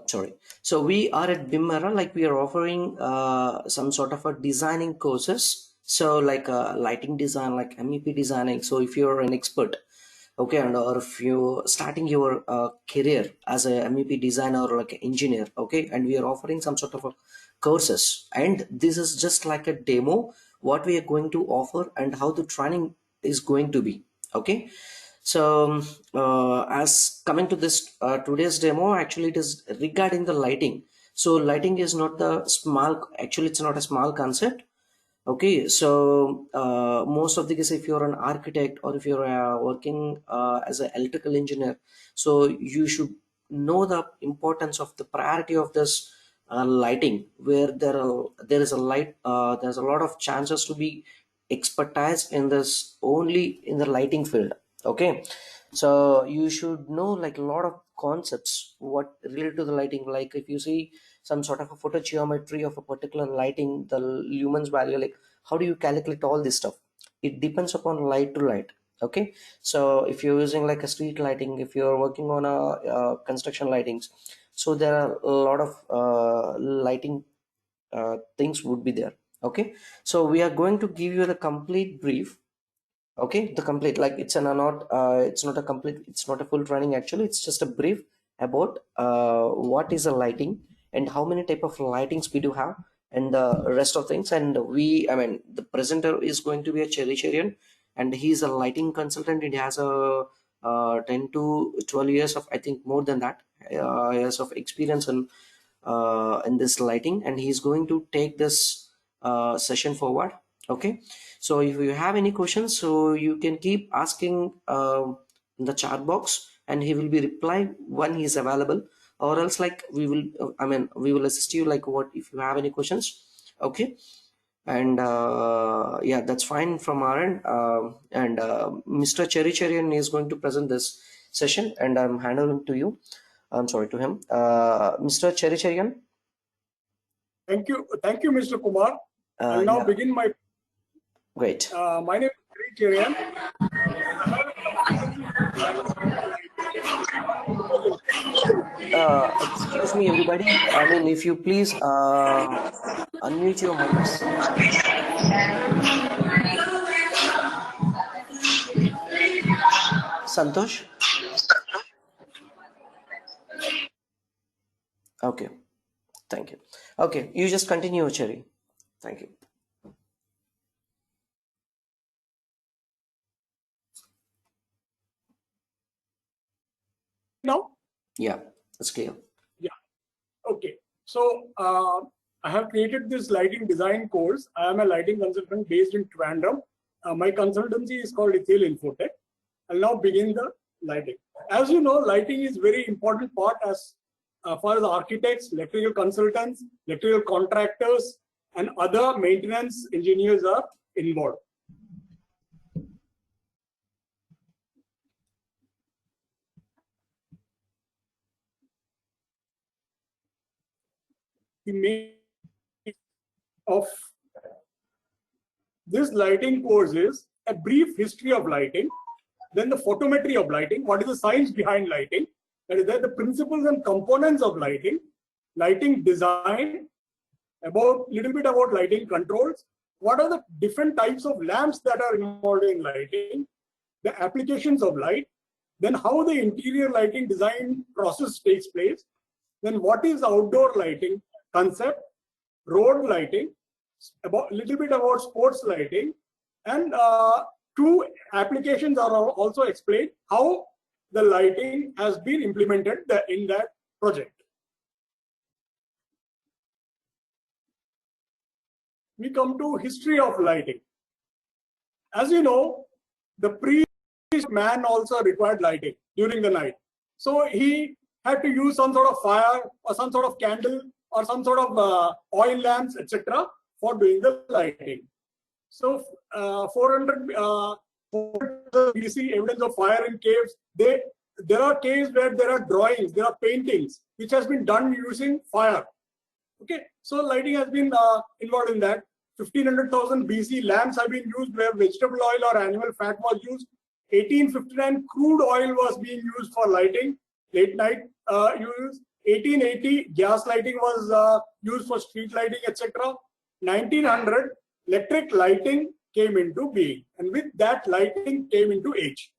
Sorry. So we are at BIMERA, like we are offering some sort of a designing courses. So like lighting design, like MEP designing. So if you're an expert, okay, and or if you're starting your career as a MEP designer or like an engineer, okay, and we are offering some sort of a courses. And this is just like a demo, what we are going to offer and how the training is going to be, okay. So, as coming to this today's demo, actually it is regarding the lighting. So, lighting is not the small. Actually, it's not a small concept. Okay, so most of the case, if you're an architect or if you're working as an electrical engineer, so you should know the importance of the priority of this lighting, where there is a light. There's a lot of chances to be expertise in this only in the lighting field. Okay, so you should know like a lot of concepts what related to the lighting. Like if you see some sort of a photogeometry of a particular lighting, the lumens value, like how do you calculate all this stuff? It depends upon light to light. Okay, so if you're using like a street lighting, if you're working on a construction lightings, so there are a lot of lighting things would be there. Okay, so we are going to give you the complete brief. Okay, the complete, like it's not a complete, it's not a full training. Actually, it's just a brief about what is a lighting and how many type of lightings we do have and the rest of things. And I mean, the presenter is going to be a Cherry Cherian, and he's a lighting consultant. He has a 10 to 12 years of, I think more than that, years of experience in this lighting, and he's going to take this session forward. Okay, so if you have any questions, so you can keep asking in the chat box, and he will be reply when he is available, or else like we will I mean we will assist you like what if you have any questions. Okay, and yeah, that's fine from our end. And Mr. Cherry Cherian is going to present this session, and I'm handing to you. I'm sorry, to him. Mr. Cherry Cherian. Thank you, Mr. Kumar. I'll now begin my. Great. My name is Cherry Cherian. Excuse me, everybody. I mean, if you please unmute your mics. Santosh? Okay. Thank you. Okay, you just continue, Cherry. Thank you. Now? Yeah, it's clear. Yeah. Okay. So I have created this lighting design course. I am a lighting consultant based in Trivandrum. My consultancy is called Ethel Infotech. I'll now begin the lighting. As you know, lighting is very important part as far as architects, electrical consultants, electrical contractors, and other maintenance engineers are involved. The main of this lighting course is a brief history of lighting, then the photometry of lighting, what is the science behind lighting, that is the principles and components of lighting, lighting design, about little bit about lighting controls, what are the different types of lamps that are involved in lighting, the applications of light, then how the interior lighting design process takes place, then what is outdoor lighting concept, road lighting, about little bit about sports lighting, and two applications are also explained how the lighting has been implemented in that project. We come to history of lighting. As you know, the previous man also required lighting during the night. So he had to use some sort of fire or some sort of candle or some sort of oil lamps, etc. for doing the lighting. So 400 BC evidence of fire in caves. There are caves where there are drawings, there are paintings, which has been done using fire. Okay, so lighting has been involved in that. 1500,000 BC lamps have been used where vegetable oil or animal fat was used. 1859 crude oil was being used for lighting, late night use. 1880, gas lighting was used for street lighting, etc. 1900, electric lighting came into being, and with that, lighting came into age.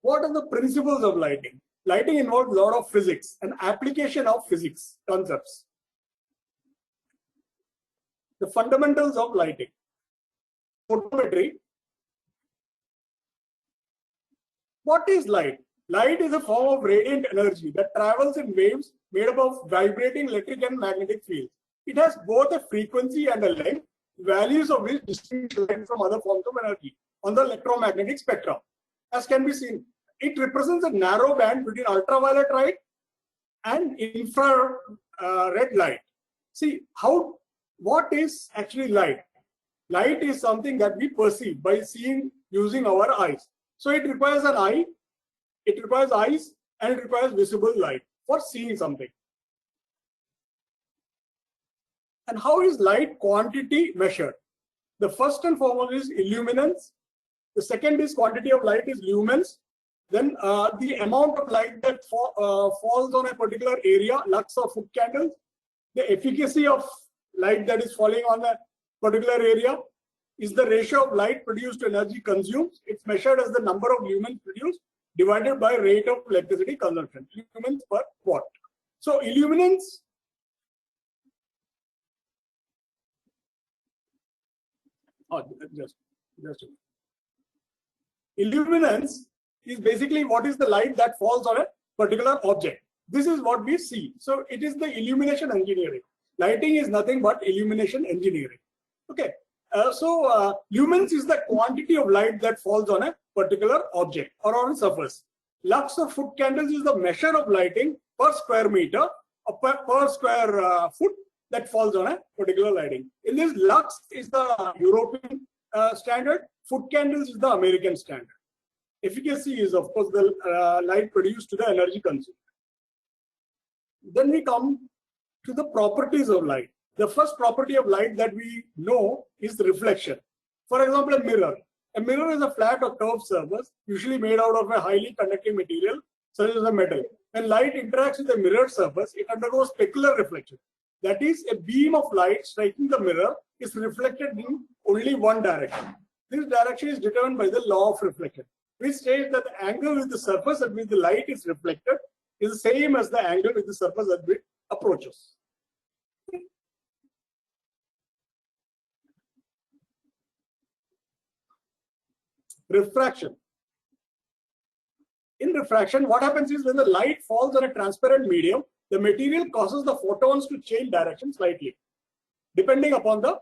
What are the principles of lighting? Lighting involves a lot of physics, an application of physics concepts. The fundamentals of lighting. Photometry. What is light? Light is a form of radiant energy that travels in waves made up of vibrating electric and magnetic fields. It has both a frequency and a length, values of which distinguish light from other forms of energy on the electromagnetic spectrum. As can be seen, it represents a narrow band between ultraviolet light and infrared light. See, what is actually light? Light is something that we perceive by seeing using our eyes. So it requires an eye, it requires eyes, and it requires visible light for seeing something. And how is light quantity measured? The first and foremost is illuminance. The second is quantity of light is lumens. Then the amount of light that falls on a particular area, lux or foot candles. The efficacy of light that is falling on a particular area is the ratio of light produced to energy consumed. It's measured as the number of lumens produced divided by rate of electricity consumption, lumens per watt. So illuminance illuminance is basically what is the light that falls on a particular object. This is what we see. So it is the illumination engineering. Lighting is nothing but illumination engineering. Okay. Lumens is the quantity of light that falls on a particular object or on a surface. Lux or foot candles is the measure of lighting per square meter or per square foot that falls on a particular lighting. In this, lux is the European standard, foot candles is the American standard. Efficacy is, of course, the light produced to the energy consumed. Then we come to the properties of light. The first property of light that we know is reflection. For example, a mirror. A mirror is a flat or curved surface, usually made out of a highly conducting material, such as a metal. When light interacts with the mirrored surface, it undergoes specular reflection. That is, a beam of light striking the mirror is reflected in only one direction. This direction is determined by the law of reflection, which states that the angle with the surface at which the light is reflected is the same as the angle with the surface at which it approaches. Refraction. In refraction, what happens is when the light falls on a transparent medium, the material causes the photons to change direction slightly, depending upon the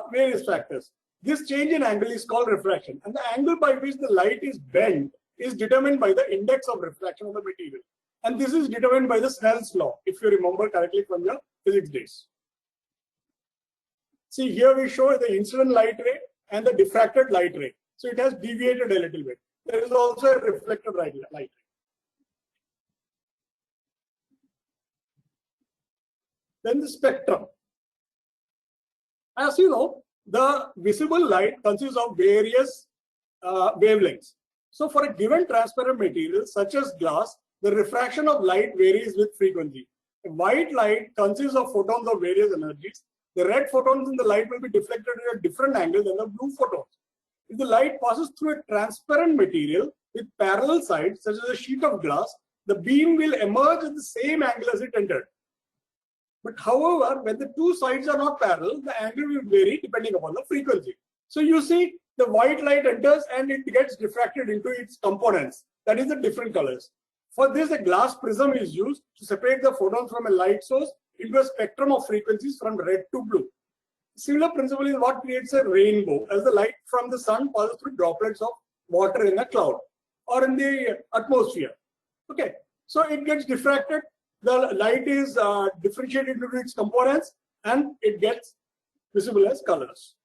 various factors. This change in angle is called refraction, and the angle by which the light is bent is determined by the index of refraction of the material. And this is determined by the Snell's law, if you remember correctly from your physics days. See, here we show the incident light ray and the diffracted light ray. So it has deviated a little bit. There is also a reflected light ray. Then the spectrum. As you know, the visible light consists of various wavelengths. So for a given transparent material, such as glass, the refraction of light varies with frequency. A white light consists of photons of various energies. The red photons in the light will be deflected at a different angle than the blue photons. If the light passes through a transparent material with parallel sides, such as a sheet of glass, the beam will emerge at the same angle as it entered. But however, when the two sides are not parallel, the angle will vary depending upon the frequency. So you see, the white light enters and it gets diffracted into its components, that is the different colors. For this, a glass prism is used to separate the photons from a light source into a spectrum of frequencies from red to blue. Similar principle is what creates a rainbow, as the light from the sun passes through droplets of water in a cloud or in the atmosphere. Okay, so it gets diffracted, the light is differentiated into its components, and it gets visible as colors.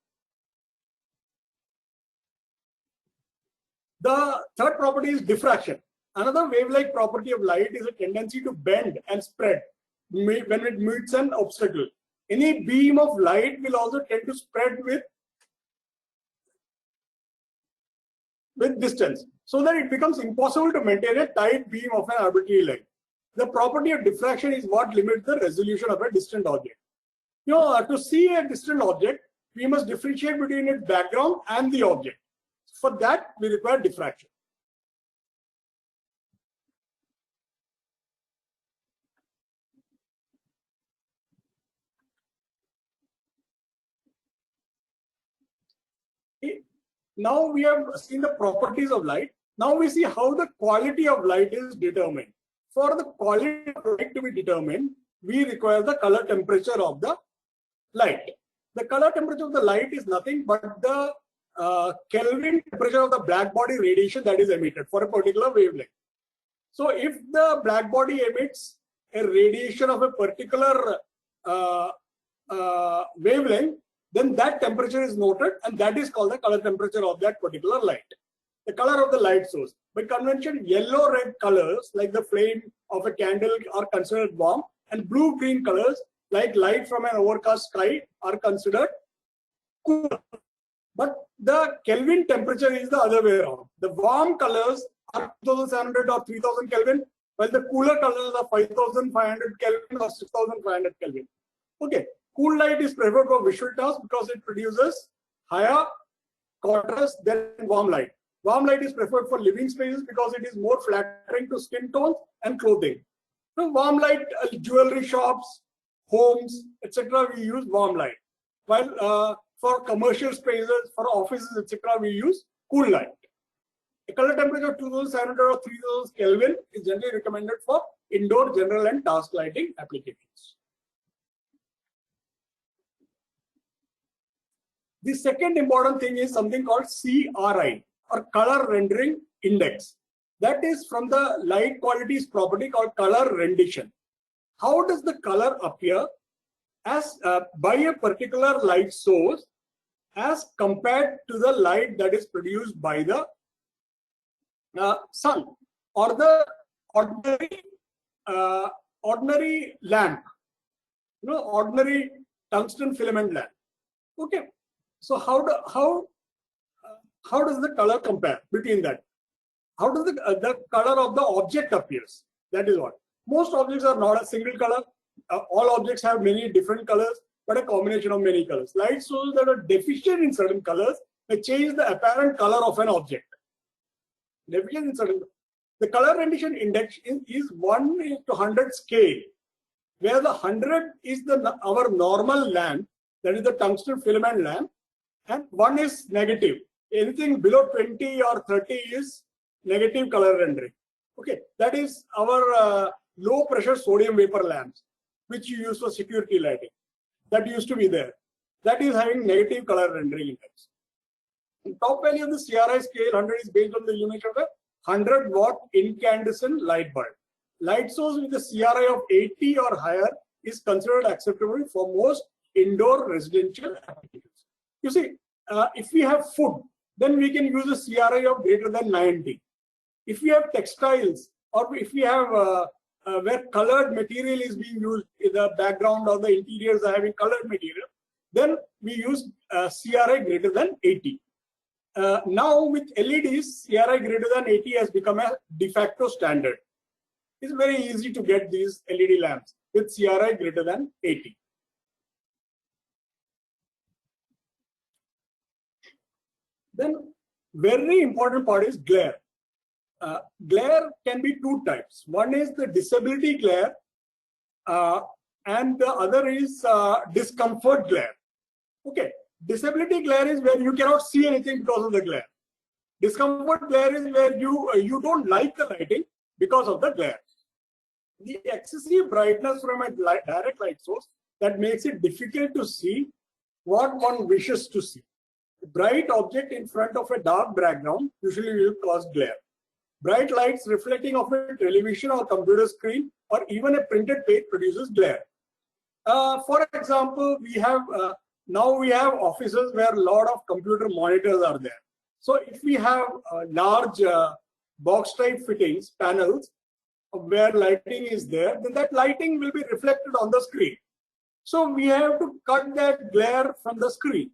The third property is diffraction. Another wave-like property of light is a tendency to bend and spread when it meets an obstacle. any beam of light will also tend to spread with distance, so that it becomes impossible to maintain a tight beam of an arbitrary length. The property of diffraction is what limits the resolution of a distant object. To see a distant object, we must differentiate between its background and the object. For that, we require diffraction. Now we have seen the properties of light. Now we see how the quality of light is determined. For the quality of light to be determined, we require the color temperature of the light. The color temperature of the light is nothing but the Kelvin temperature of the black body radiation that is emitted for a particular wavelength. So if the black body emits a radiation of a particular wavelength, then that temperature is noted, and that is called the color temperature of that particular light. The color of the light source. By convention, yellow-red colors like the flame of a candle are considered warm, and blue-green colors like light from an overcast sky are considered cool. But the Kelvin temperature is the other way around. The warm colors are 2700 or 3000 Kelvin, while the cooler colors are 5500 Kelvin or 6500 Kelvin. Okay. Cool light is preferred for visual tasks because it produces higher contrast than warm light. Warm light is preferred for living spaces because it is more flattering to skin tones and clothing. So warm light, jewelry shops, homes, etc., we use warm light. While for commercial spaces, for offices, etc., we use cool light. A color temperature of 2700 or 3000 Kelvin is generally recommended for indoor, general, and task lighting applications. The second important thing is something called CRI, or color rendering index. That is from the light qualities property called color rendition. How does the color appear as by a particular light source as compared to the light that is produced by the sun or the ordinary lamp, ordinary tungsten filament lamp. Okay. So how does the color compare between that? How does the color of the object appears? That is what. Most objects are not a single color. All objects have many different colors, but a combination of many colors. Light sources that are deficient in certain colors may change the apparent color of an object. Deficient in certain. The color rendition index is 1:100 scale, where the 100 is our normal lamp, that is the tungsten filament lamp, and 1 is negative. Anything below 20 or 30 is negative color rendering. Okay, that is our low pressure sodium vapor lamps, which you use for security lighting. That used to be there. That is having negative color rendering index. The top value of the CRI scale 100 is based on the unit of a 100-watt incandescent light bulb. Light source with a CRI of 80 or higher is considered acceptable for most indoor residential applications. You see, if we have food, then we can use a CRI of greater than 90. If we have textiles, or if we have where colored material is being used in the background or the interiors are having colored material, then we use CRI greater than 80. Now with LEDs, CRI greater than 80 has become a de facto standard. It's very easy to get these LED lamps with CRI greater than 80. Then very important part is glare. Glare can be two types. One is the disability glare and the other is discomfort glare. Okay, disability glare is where you cannot see anything because of the glare. Discomfort glare is where you don't like the lighting because of the glare. The excessive brightness from a direct light source that makes it difficult to see what one wishes to see. A bright object in front of a dark background usually will cause glare. Bright lights reflecting off a television or computer screen or even a printed page produces glare. For example, now we have offices where a lot of computer monitors are there. So if we have large box type fittings, panels where lighting is there, then that lighting will be reflected on the screen. So we have to cut that glare from the screen.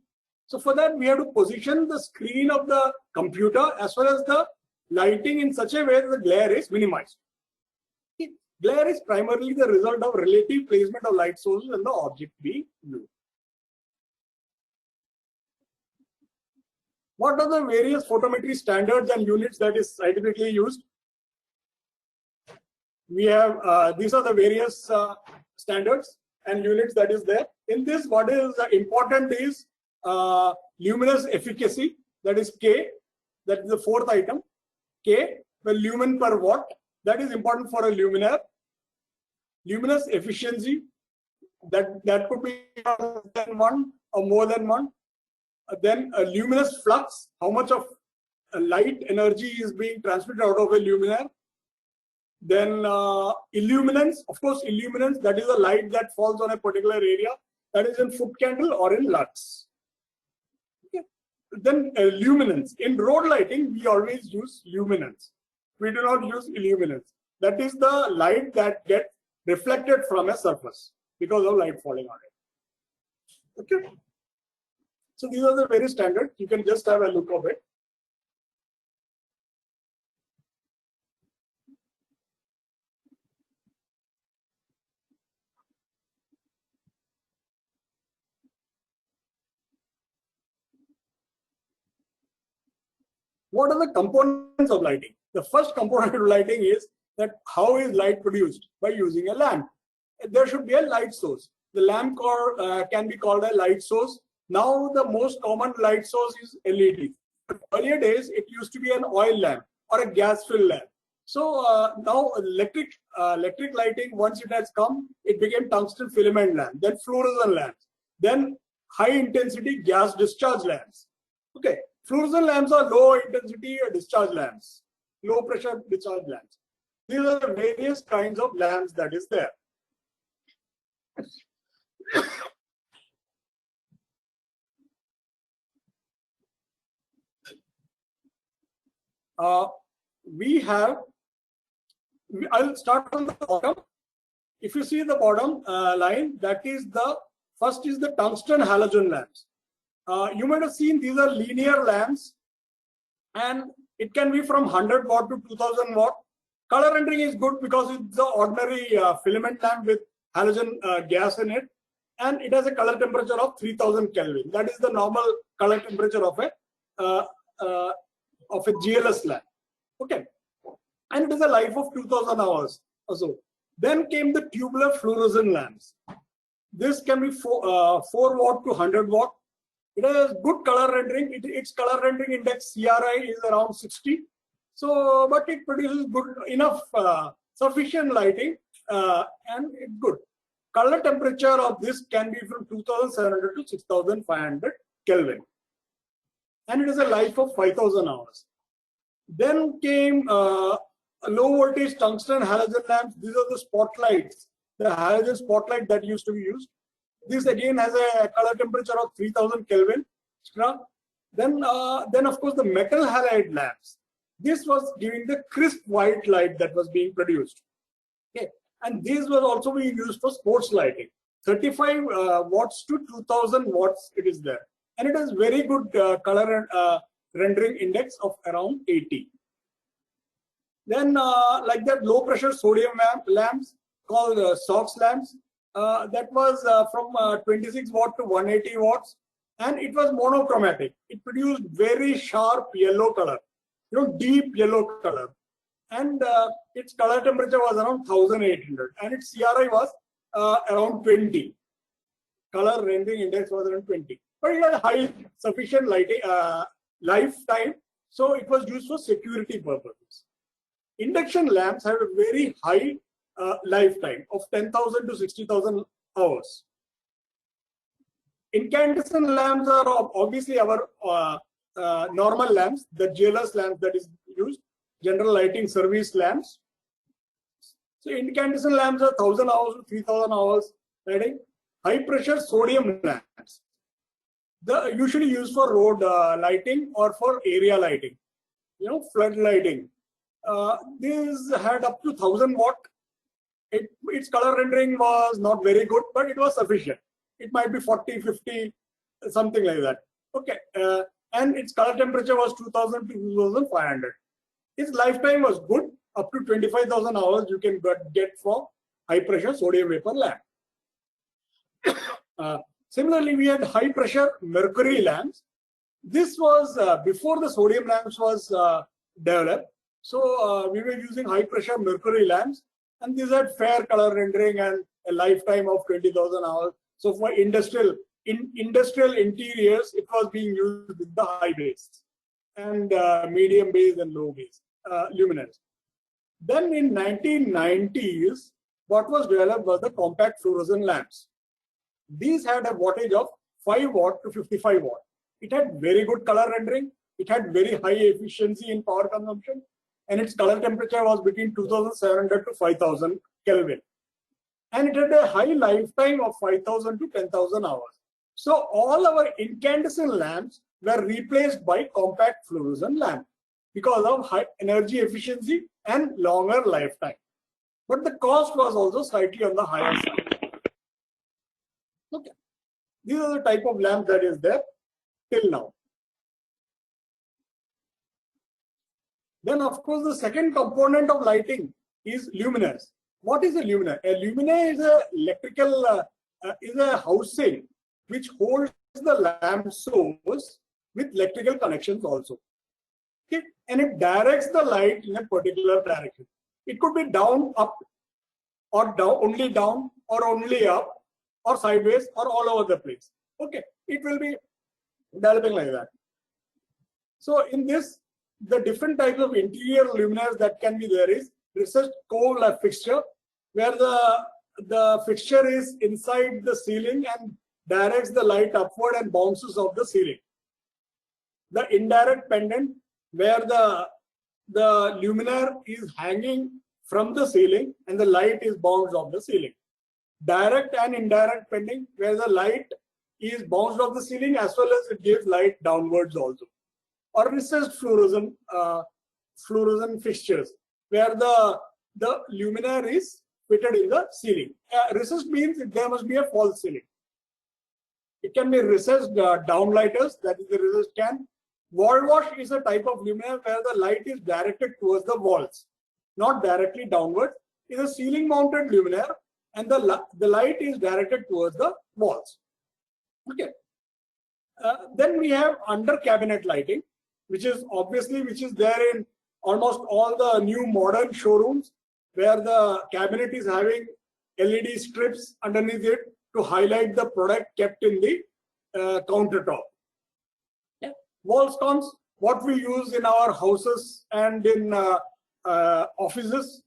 So for that, we have to position the screen of the computer as well as the lighting in such a way that the glare is minimized. Glare is primarily the result of relative placement of light sources and the object being viewed. What are the various photometry standards and units that is scientifically used? We have, these are the various standards and units that is there. In this, what is important is luminous efficacy, that is K, that is the fourth item. K, the lumen per watt, that is important for a luminaire. Luminous efficiency, that could be more than one or more than one. Then a luminous flux, how much of light energy is being transmitted out of a luminaire. Then illuminance, of course, illuminance, that is a light that falls on a particular area, that is in foot candle or in lux. Okay. Then luminance. In road lighting, we always use luminance. We do not use illuminance. That is the light that gets reflected from a surface because of light falling on it. Okay. So these are the very standard. You can just have a look of it. What are the components of lighting? The first component of lighting is that how is light produced? By using a lamp. There should be a light source. The lamp can be called a light source. Now the most common light source is LED. Earlier days, it used to be an oil lamp or a gas-filled lamp. So now electric lighting, once it has come, it became tungsten filament lamp, then fluorescent lamps, then high-intensity gas discharge lamps. Okay, fluorescent lamps are low-intensity discharge lamps, low-pressure discharge lamps. These are the various kinds of lamps that is there. I'll start from the bottom. If you see the bottom line, that is the first is the tungsten halogen lamps. You might have seen these are linear lamps, and it can be from 100 watt to 2000 watt. Color rendering is good because it's the ordinary filament lamp with halogen gas in it, and it has a color temperature of 3000 Kelvin. That is the normal color temperature of a GLS lamp. Okay, and it is a life of 2000 hours or so. Then came the tubular fluorescent lamps. This can be 4 watt to 100 watt. It has good color rendering. Its color rendering index CRI is around 60. So, but it produces good enough, sufficient lighting, and it's good. Color temperature of this can be from 2700 to 6500 Kelvin, and it is a life of 5000 hours. Then came low voltage tungsten halogen lamps. These are the spotlights, the halogen spotlight that used to be used. This again has a color temperature of 3000 Kelvin. Then of course the metal halide lamps. This was giving the crisp white light that was being produced. Okay, and these were also being used for sports lighting. 35 watts to 2000 watts it is there, and it has very good color and rendering index of around 80. Then like that low pressure sodium lamps called SOX lamps, that was from 26 watt to 180 watts, and it was monochromatic. It produced very sharp yellow color, deep yellow color, and its color temperature was around 1800, and its CRI was around 20. Color rendering index was around 20, but it had high sufficient lighting lifetime, so it was used for security purposes. Induction lamps have a very high lifetime of 10,000 to 60,000 hours. Incandescent lamps are obviously our normal lamps, the GLS lamps that is used, general lighting service lamps. So incandescent lamps are 1000 hours to 3000 hours lighting. High pressure sodium lamps, usually used for road lighting or for area lighting, flood lighting. These had up to 1000 watt, its color rendering was not very good, but it was sufficient. It might be 40, 50, something like that. Okay, and its color temperature was 2000 to 2500. Its lifetime was good, up to 25,000 hours you can get for high pressure sodium vapor lamp. Similarly, we had high pressure mercury lamps. This was before the sodium lamps was developed. So we were using high pressure mercury lamps, and these had fair color rendering and a lifetime of 20,000 hours. So for industrial interiors, it was being used with the high base and medium base and low base luminaires. Then in 1990s, what was developed was the compact fluorescent lamps. These had a wattage of 5 watt to 55 watt. It had very good color rendering. It had very high efficiency in power consumption, and its color temperature was between 2700 to 5000 Kelvin. And it had a high lifetime of 5000 to 10,000 hours. So all our incandescent lamps were replaced by compact fluorescent lamps because of high energy efficiency and longer lifetime. But the cost was also slightly on the higher side. Okay, these are the type of lamp that is there till now. Then, of course, the second component of lighting is luminaires. What is a luminaire? A luminaire is a electrical is a housing which holds the lamp source with electrical connections also. Okay, and it directs the light in a particular direction. It could be down, up, or down, or only up, or sideways, or all over the place. Okay, it will be developing like that. So in this, the different types of interior luminaires that can be there is recessed cove fixture, where the fixture is inside the ceiling and directs the light upward and bounces off the ceiling. The indirect pendant, where the luminaire is hanging from the ceiling and the light is bounced off the ceiling. Direct and indirect pendant, where the light is bounced off the ceiling as well as it gives light downwards also. Or recessed fluorescent fixtures, where the luminaire is fitted in the ceiling. Recessed means there must be a false ceiling. It can be recessed downlighters, that is the recessed can. Wall wash is a type of luminaire where the light is directed towards the walls, not directly downwards. It is a ceiling mounted luminaire and the light is directed towards the walls. Okay. Then we have under cabinet lighting, which is there in almost all the new modern showrooms, where the cabinet is having LED strips underneath it to highlight the product kept in the countertop. Yeah. Wall sconce, what we use in our houses and in offices,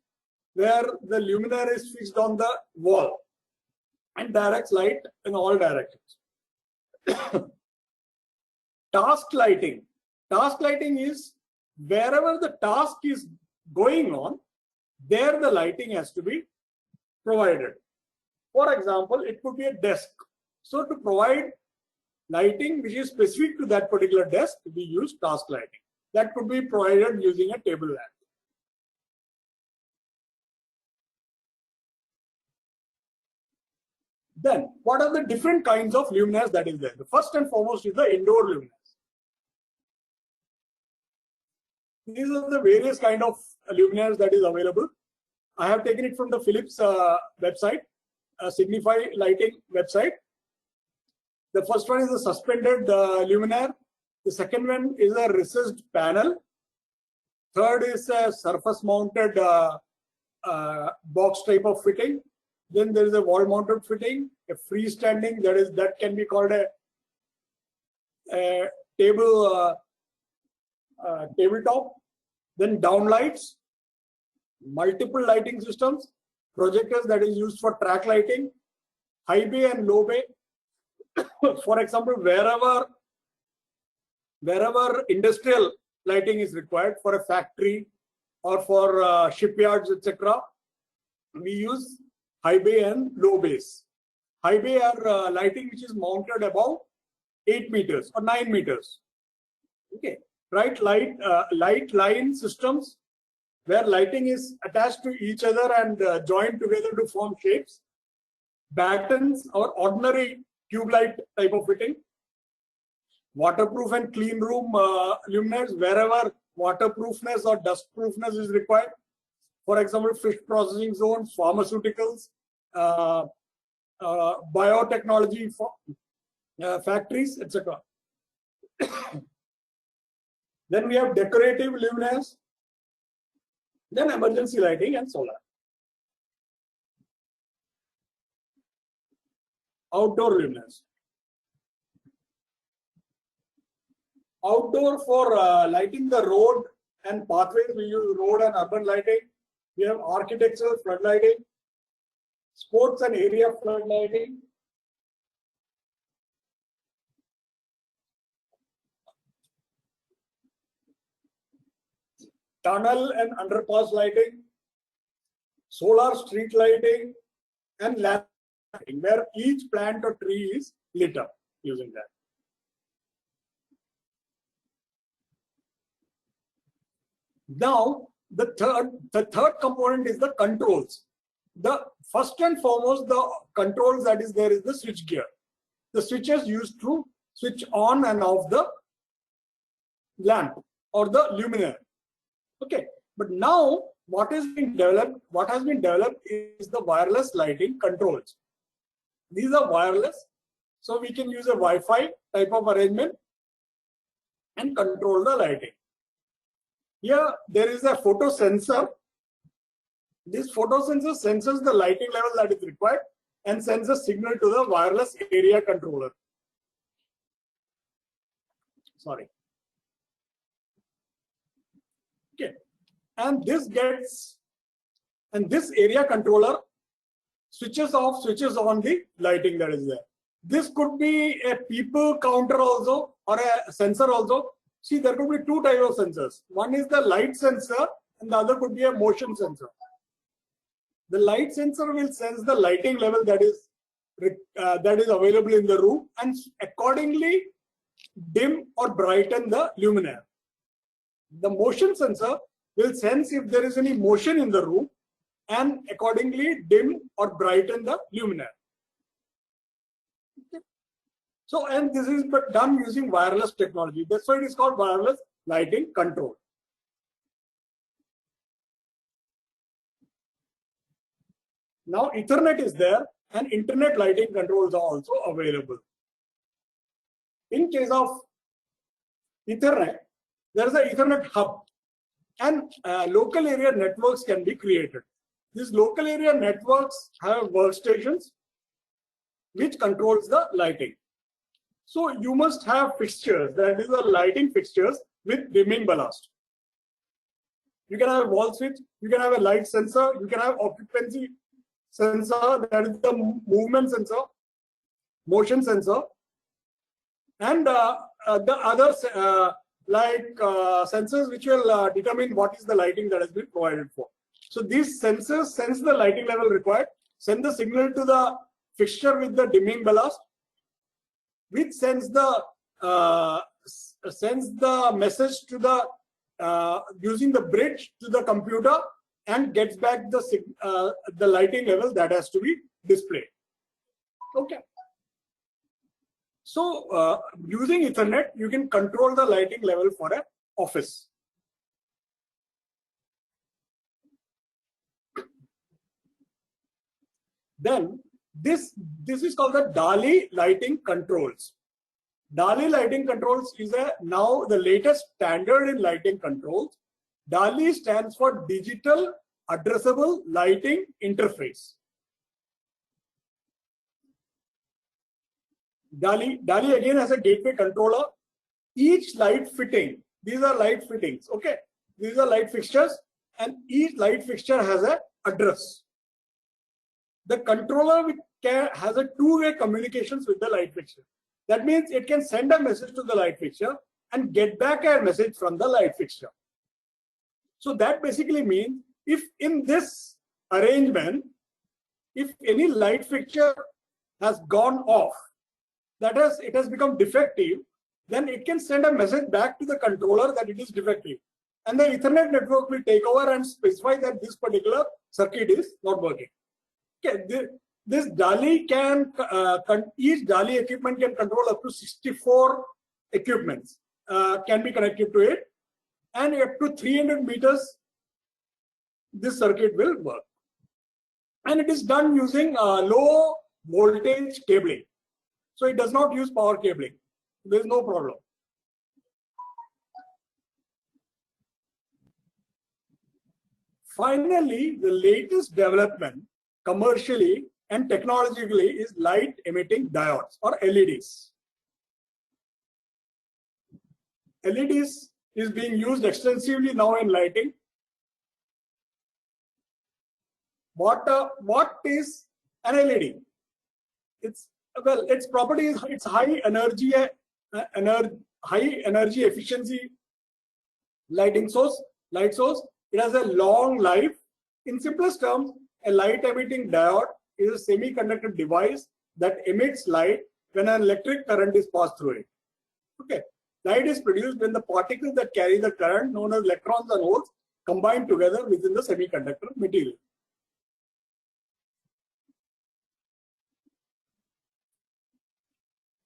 where the luminaire is fixed on the wall and directs light in all directions. Task lighting. Task lighting is wherever the task is going on, there the lighting has to be provided. For example, it could be a desk. So to provide lighting which is specific to that particular desk, we use task lighting. That could be provided using a table lamp. Then, what are the different kinds of luminaires that is there? The first and foremost is the indoor luminaires. These are the various kind of luminaires that is available. I have taken it from the Philips website, Signify Lighting website. The first one is a suspended luminaire. The second one is a recessed panel. Third is a surface mounted box type of fitting. Then there is a wall mounted fitting, a freestanding, that can be called a tabletop. Then downlights, multiple lighting systems, projectors that is used for track lighting, high bay and low bay. For example, wherever industrial lighting is required for a factory or for shipyards, etc., we use high bay and low bays. High bay are lighting which is mounted above 8 meters or 9 meters. Okay, light line systems where lighting is attached to each other and joined together to form shapes. Battens or ordinary tube light type of fitting. Waterproof and clean room luminaires wherever waterproofness or dustproofness is required. For example, fish processing zones, pharmaceuticals, biotechnology factories, etc. Then we have decorative luminaires, then emergency lighting and solar. Outdoor luminaires. Outdoor for lighting the road and pathways, we use road and urban lighting. We have architectural flood lighting, sports and area flood lighting, tunnel and underpass lighting, solar street lighting, and lamp lighting, where each plant or tree is lit up using that. Now, the third component is the controls. The first and foremost, the controls that is there is the switch gear. The switches used to switch on and off the lamp or the luminaire. Okay, but now what has been developed is the wireless lighting controls. These are wireless, so we can use a Wi-Fi type of arrangement and control the lighting. Here there is a photo sensor. This photo sensor senses the lighting level that is required and sends a signal to the wireless area controller. Sorry. Okay, and this area controller switches off, switches on the lighting that is there. This could be a people counter also or a sensor also. See, there could be two types of sensors. One is the light sensor and the other could be a motion sensor. The light sensor will sense the lighting level that is available in the room and accordingly dim or brighten the luminaire. The motion sensor will sense if there is any motion in the room and accordingly dim or brighten the luminaire. Okay. So, and this is done using wireless technology. That's why it is called wireless lighting control. Now Ethernet is there and internet lighting controls are also available. In case of Ethernet, there is an Ethernet hub and local area networks can be created. These local area networks have workstations which controls the lighting. So you must have fixtures, that is the lighting fixtures with dimming ballast. You can have a wall switch, you can have a light sensor, you can have occupancy sensor, that is the movement sensor, motion sensor, and the others sensors which will determine what is the lighting that has been provided for. So these sensors sense the lighting level required, send the signal to the fixture with the dimming ballast, which sends the message to the using the bridge to the computer and gets back the lighting level that has to be displayed. Okay. So using Ethernet, you can control the lighting level for an office. Then this is called the DALI lighting controls. DALI lighting controls is now the latest standard in lighting controls. DALI stands for Digital Addressable Lighting Interface. DALI again has a gateway controller. Each light fitting, these are light fittings, okay? These are light fixtures and each light fixture has an address. The controller has a two-way communications with the light fixture. That means it can send a message to the light fixture and get back a message from the light fixture. So that basically means if in this arrangement, if any light fixture has gone off, that is, it has become defective, then it can send a message back to the controller that it is defective. and the Ethernet network will take over and specify that this particular circuit is not working. Okay, this DALI can, each DALI equipment can control up to 64 equipments can be connected to it, and up to 300 meters this circuit will work. And it is done using low voltage cabling. So it does not use power cabling. There is no problem. Finally, the latest development commercially and technologically is light emitting diodes or LEDs. LEDs is being used extensively now in lighting. What is an LED? Its property is it's high energy efficiency light source. It has a long life. In simplest terms, a light emitting diode is a semiconductor device that emits light when an electric current is passed through it. Okay, light is produced when the particles that carry the current, known as electrons and holes, combine together within the semiconductor material.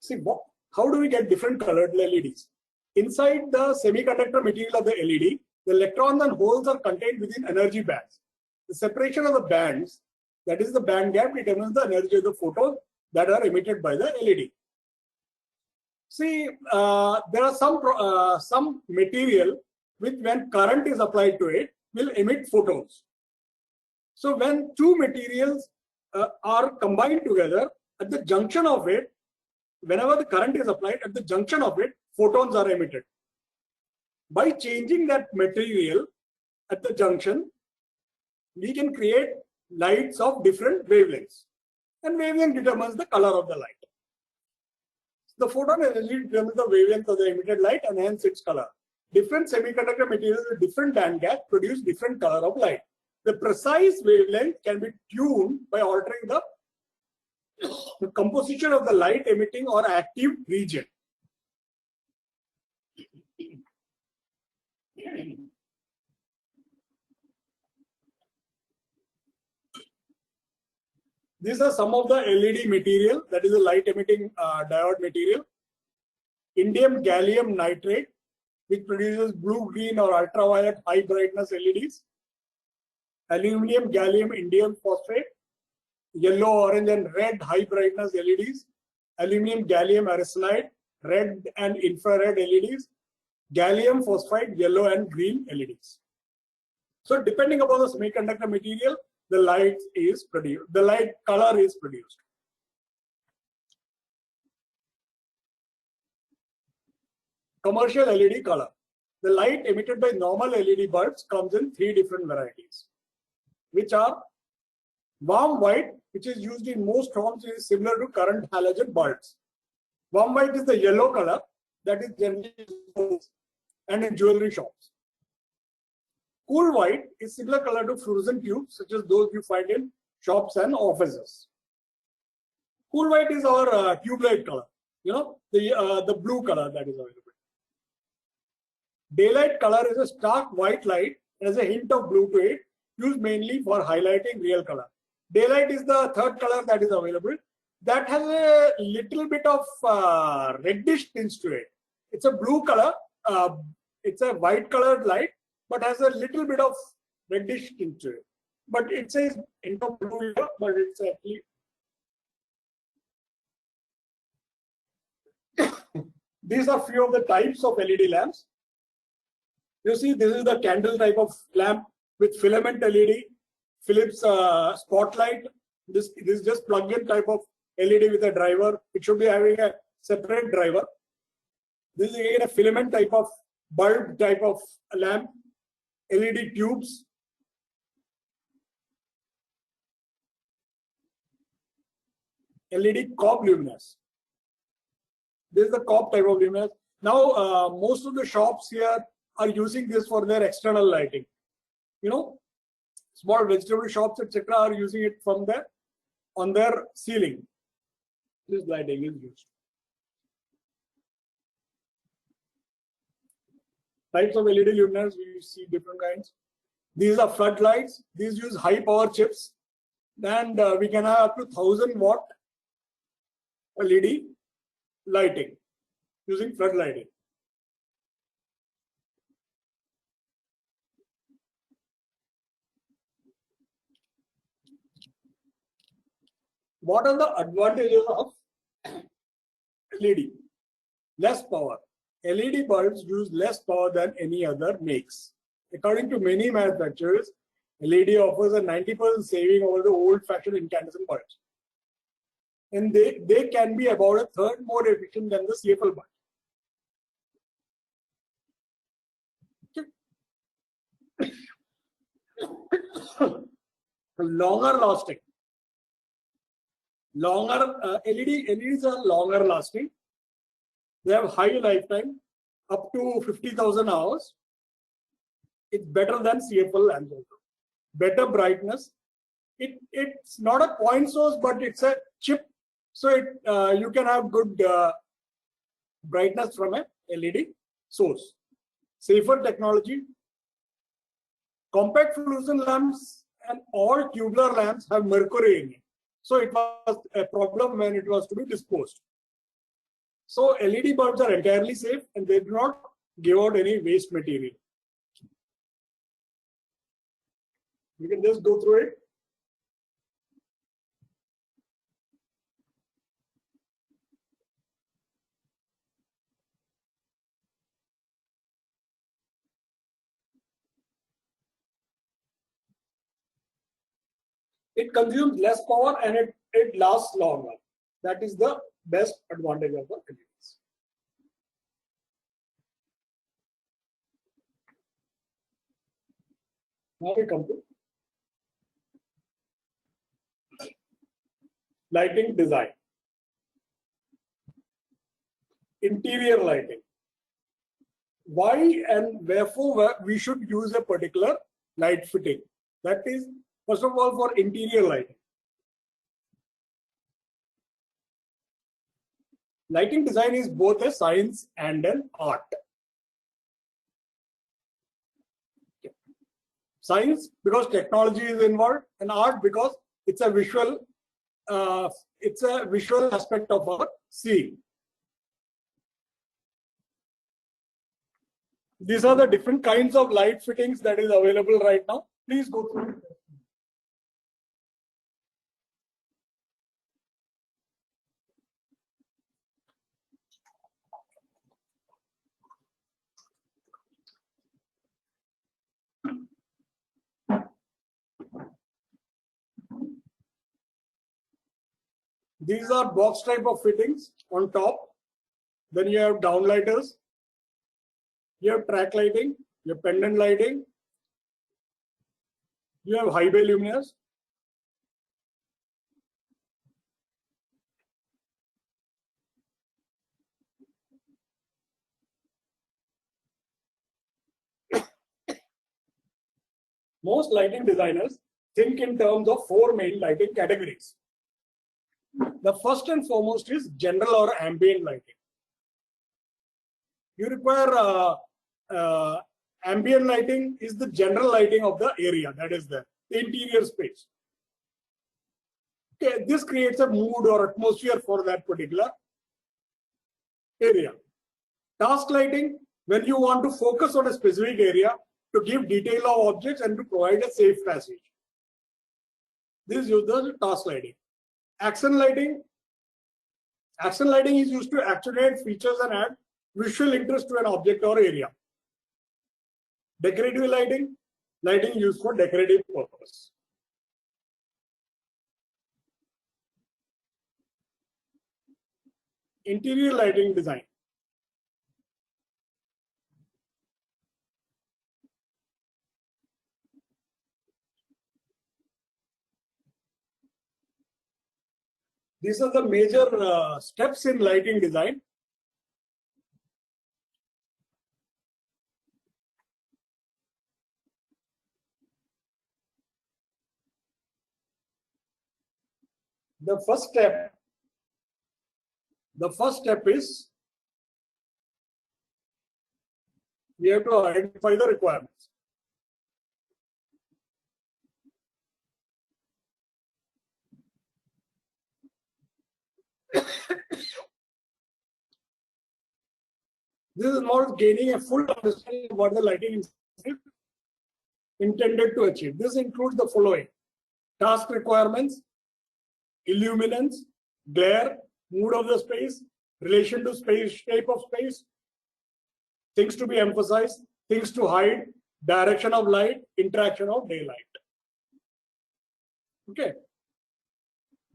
See, how do we get different colored LEDs? Inside the semiconductor material of the LED, the electrons and holes are contained within energy bands. The separation of the bands, that is the band gap, determines the energy of the photons that are emitted by the LED. See, there are some material which, when current is applied to it, will emit photons. So when two materials are combined together, at the junction of it, whenever the current is applied, at the junction of it, photons are emitted. By changing that material at the junction, we can create lights of different wavelengths. And wavelength determines the color of the light. The photon energy determines the wavelength of the emitted light and hence its color. Different semiconductor materials with different band gap produce different color of light. The precise wavelength can be tuned by altering the composition of the light emitting or active region. These are some of the LED material, that is a light emitting diode material. Indium gallium nitride, which produces blue, green or ultraviolet high brightness LEDs. Aluminum gallium indium phosphate, yellow, orange and red high brightness LEDs. Aluminum gallium arsenide, red and infrared LEDs. Gallium phosphide, yellow and green LEDs. So depending upon the semiconductor material, the light is produced, the light color is produced. Commercial LED color. The light emitted by normal LED bulbs comes in 3 different varieties, which are warm white, which is used in most homes, is similar to current halogen bulbs. Warm white is the yellow color that is generally used and in jewelry shops. Cool white is similar color to fluorescent tubes, such as those you find in shops and offices. Cool white is our tube light color, the blue color that is available. Daylight color is a stark white light and has a hint of blue to it, used mainly for highlighting real color. Daylight is the third color that is available. That has a little bit of reddish tinge to it. It's a blue color. It's a white colored light, but has a little bit of reddish tinge to it. But it says hint of blue here, but it's actually these are few of the types of LED lamps. You see, this is the candle type of lamp with filament LED, Philips spotlight. This is just plug-in type of LED with a driver. It should be having a separate driver. This is again a filament type of bulb type of lamp, LED tubes. LED cob luminous. This is the cob type of luminous. Now, most of the shops here are using this for their external lighting. Small vegetable shops, etc., are using it from there on their ceiling. This lighting is used. Types of LED luminaires, we see different kinds. These are floodlights. These use high power chips, and we can have up to 1,000-watt LED lighting using floodlighting. What are the advantages of LED? Less power. LED bulbs use less power than any other makes. According to many manufacturers, LED offers a 90% saving over the old-fashioned incandescent bulbs. And they can be about a third more efficient than the CFL bulb. Okay. Longer lasting. LEDs are longer lasting. They have high lifetime, up to 50,000 hours. It's better than CFL lamps also. Better brightness. It's not a point source, but it's a chip. So you can have good brightness from a LED source. Safer technology. Compact fluorescent lamps and all tubular lamps have mercury in it. So it was a problem when it was to be disposed. So LED bulbs are entirely safe and they do not give out any waste material. You can just go through it. It consumes less power and it lasts longer. That is the best advantage of the LEDs. Now we come to lighting design. Interior lighting. Why and wherefore we should use a particular light fitting? That is, first of all, for interior lighting. Lighting design is both a science and an art. Science because technology is involved, and art because it's a visual aspect of our seeing. These are the different kinds of light fittings that is available right now. Please go through it. These are box type of fittings on top. Then you have downlighters. You have track lighting. You have pendant lighting. You have high bay luminaires. Most lighting designers think in terms of four main lighting categories. The first and foremost is general or ambient lighting. You require ambient lighting is the general lighting of the area, that is the interior space. Okay, this creates a mood or atmosphere for that particular area. Task lighting, when you want to focus on a specific area to give detail of objects and to provide a safe passage. This is the task lighting. Action lighting. Action lighting is used to accentuate features and add visual interest to an object or area. Decorative lighting. Lighting used for decorative purpose. Interior lighting design. These are the major steps in lighting design. The first step is We have to identify the requirements. This is not gaining a full understanding of what the lighting is intended to achieve. This includes the following: task requirements, illuminance, glare, mood of the space, relation to space, shape of space, things to be emphasized, things to hide, direction of light, interaction of daylight. Okay.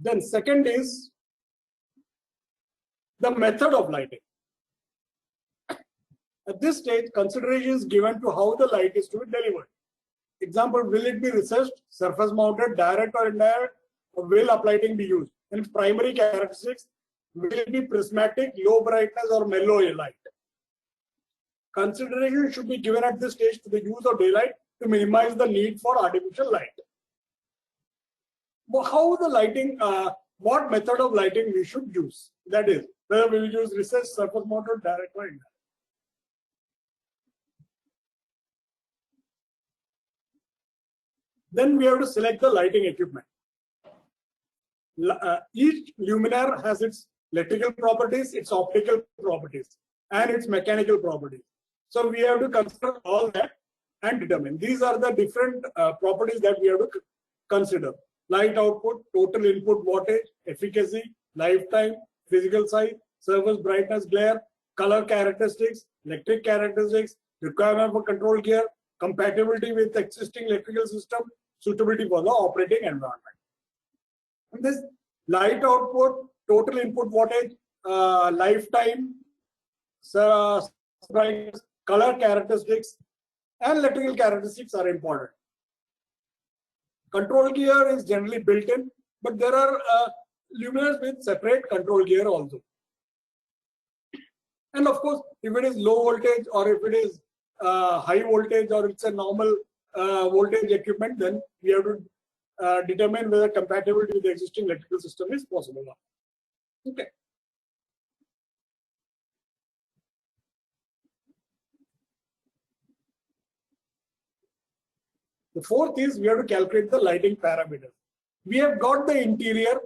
Then second is the method of lighting. At this stage, consideration is given to how the light is to be delivered. Example, will it be recessed, surface mounted, direct or indirect, or will uplighting be used? And its primary characteristics, will it be prismatic, low brightness, or mellow light? Consideration should be given at this stage to the use of daylight to minimize the need for artificial light. But how the lighting, what method of lighting we should use? That is, whether we will use recessed, surface mounted, direct or indirect. Then we have to select the lighting equipment. Each luminaire has its electrical properties, its optical properties, and its mechanical properties. So we have to consider all that and determine. These are the different properties that we have to consider: light output, total input wattage, efficacy, lifetime, physical size, surface brightness, glare, color characteristics, electric characteristics, requirement for control gear, compatibility with existing electrical system, suitability for the operating environment. And this light output, total input wattage, lifetime, brightness, color characteristics, and electrical characteristics are important. Control gear is generally built in, but there are luminaires with separate control gear also. And of course, if it is low voltage or if it is high voltage or it's a normal voltage equipment, then we have to determine whether compatibility with the existing electrical system is possible or not. Okay. The fourth is we have to calculate the lighting parameters. We have got the interior.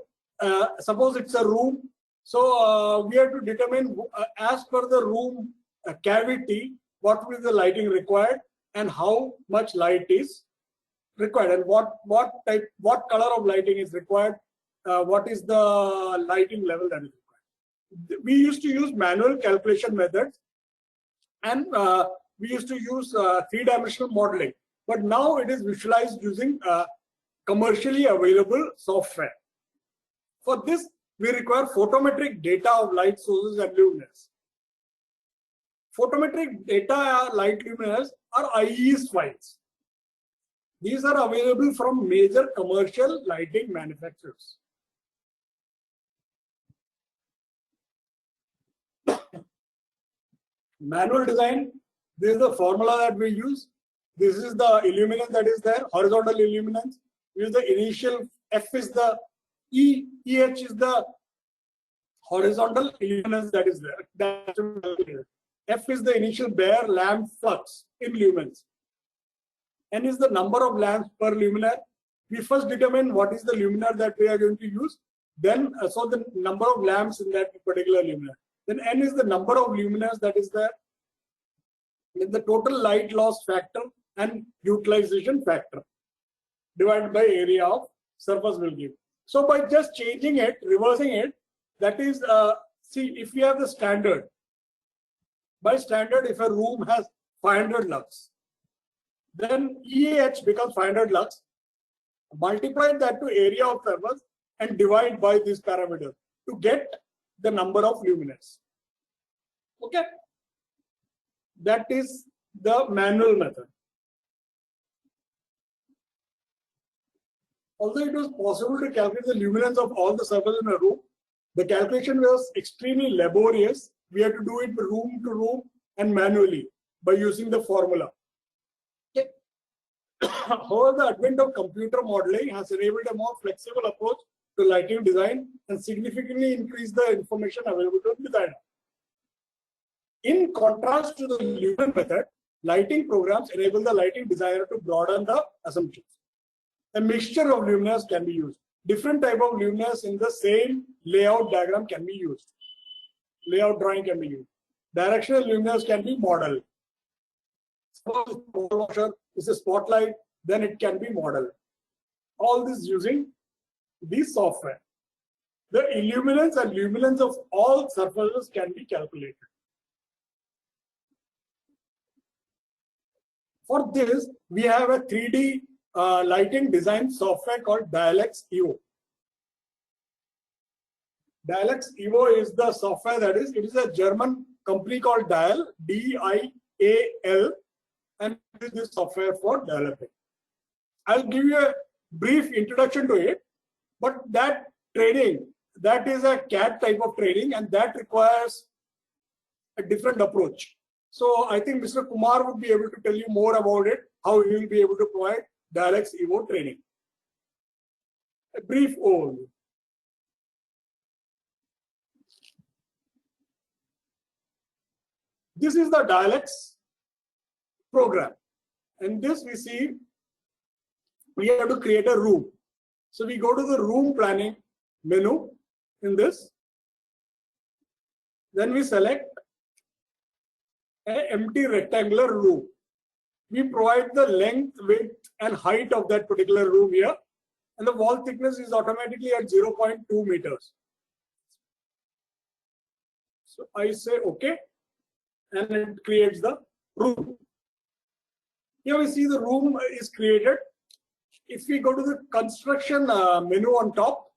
Suppose it's a room. So we have to determine as per the room cavity, what will the lighting required and how much light is required and what color of lighting is required, what is the lighting level that is required. We used to use manual calculation methods and we used to use three-dimensional modeling, but now it is visualized using commercially available software. For this, we require photometric data of light sources and luminaires. Photometric data light luminaires are IES files. These are available from major commercial lighting manufacturers. Manual design, this is the formula that we use. This is the illuminance that is there, horizontal illuminance. This is the initial, F is the EH is the horizontal illuminance that is there. F is the initial bare lamp flux in lumens. N is the number of lamps per luminaire. We first determine what is the luminaire that we are going to use. Then, so the number of lamps in that particular luminaire. Then N is the number of luminaires that is there. Then the total light loss factor and utilization factor divided by area of surface will give. So by just changing it, reversing it, that is, see, if we have the standard, by standard, if a room has 500 lux, then EAH becomes 500 lux, multiply that to area of surface and divide by this parameter to get the number of luminaires. Okay, that is the manual method. Although it was possible to calculate the luminance of all the surfaces in a room, the calculation was extremely laborious. We had to do it room to room and manually by using the formula. Okay. However, the advent of computer modeling has enabled a more flexible approach to lighting design and significantly increased the information available to the designer. In contrast to the lumen method, lighting programs enable the lighting designer to broaden the assumptions. A mixture of luminaires can be used. Different type of luminaires in the same layout diagram can be used. Layout drawing can be used. Directional luminaires can be modeled. Suppose pole washer is a spotlight, then it can be modeled. All this using this software. The illuminance and luminance of all surfaces can be calculated. For this, we have a 3D lighting design software called Dialex Evo. Dialex Evo is the software it is a German company called Dial, D-I-A-L, and this software for developing. I'll give you a brief introduction to it, but that training, that is a CAD type of training, and that requires a different approach. So I think Mr. Kumar would be able to tell you more about it, how he will be able to provide Dialex Evo training. A brief overview. This is the Dialex program. And this we see, we have to create a room. So we go to the room planning menu in this. Then we select an empty rectangular room. We provide the length, width, and height of that particular room here. And the wall thickness is automatically at 0.2 meters. So I say OK, and it creates the room. Here we see the room is created. If we go to the construction menu on top,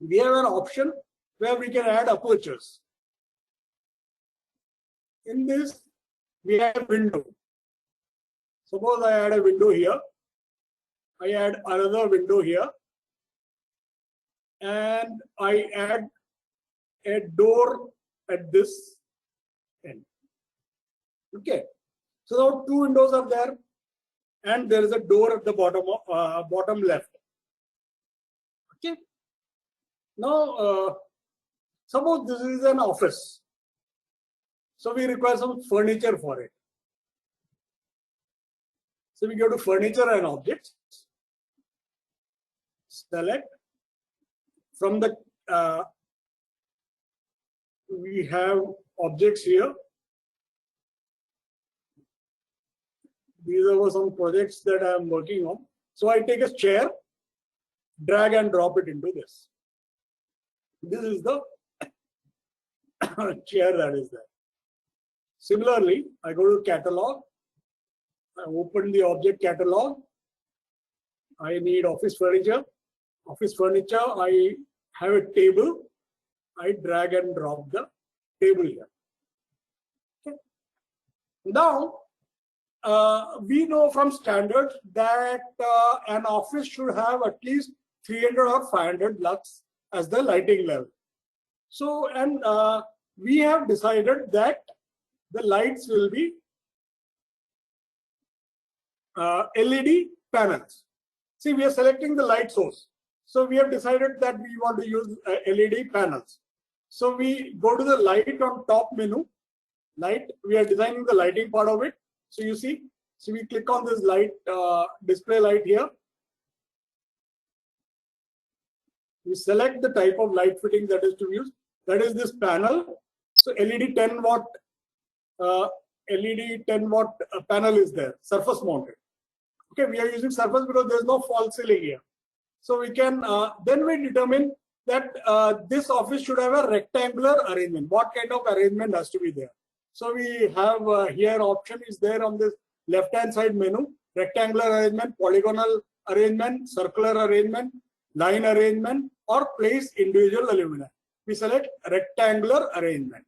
we have an option where we can add apertures. In this, we have a window. Suppose I add a window here. I add another window here. And I add a door at this end. Okay. So now two windows are there, and there is a door at the bottom left. Okay. Now, suppose this is an office. So we require some furniture for it. So we go to furniture and objects. Select. From the we have objects here. These are some projects that I am working on. So I take a chair, drag and drop it into this. This is the chair that is there. Similarly, I go to catalog. I open the object catalog. I need office furniture. Office furniture, I have a table. I drag and drop the table here. Okay. Now, we know from standards that an office should have at least 300 or 500 lux as the lighting level. So, and we have decided that the lights will be LED panels. See, we are selecting the light source. So we have decided that we want to use LED panels. So we go to the light on top menu. Light, we are designing the lighting part of it. So you see, so we click on this light, display light here. We select the type of light fitting that is to use. That is this panel. So LED 10 watt panel is there, surface mounted. Okay, we are using surface because there is no false ceiling here. So we can then we determine that this office should have a rectangular arrangement. What kind of arrangement has to be there? So we have here option is there on this left hand side menu: rectangular arrangement, polygonal arrangement, circular arrangement, line arrangement, or place individual alumina. We select rectangular arrangement.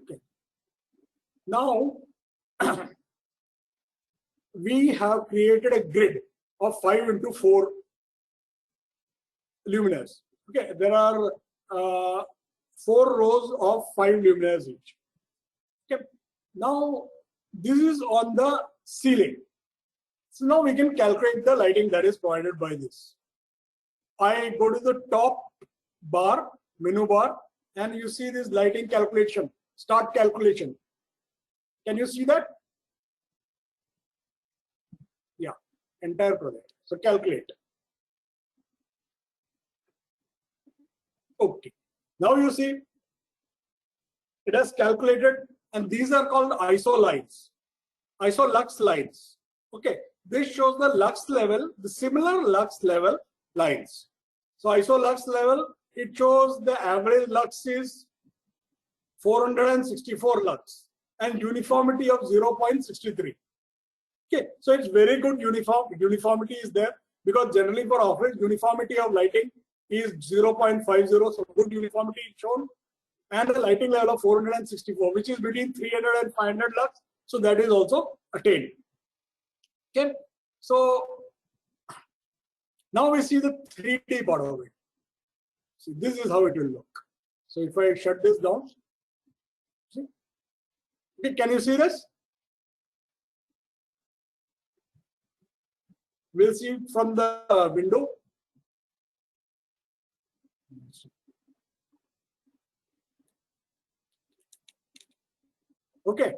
Okay. Now we have created a grid of 5 into 4 luminaires. Okay, there are 4 rows of 5 luminaires each. Okay. Now this is on the ceiling. So now we can calculate the lighting that is provided by this. I go to the top bar, menu bar, and you see this lighting calculation, start calculation. Can you see that? Yeah, entire project. So calculate. Okay. Now you see it has calculated, and these are called ISO lines, ISO lux lines. Okay. This shows the lux level, the similar lux level lines. So ISO lux level, it shows the average lux is 464 lux and uniformity of 0.63. Okay, so it's very good uniformity is there, because generally for office uniformity of lighting is 0.50, so good uniformity is shown, and a lighting level of 464, which is between 300 and 500 lux, so that is also attained. Okay, so now we see the 3D part of it. So this is how it will look. So if I shut this down, see? Okay, can you see this? We'll see from the window. Okay.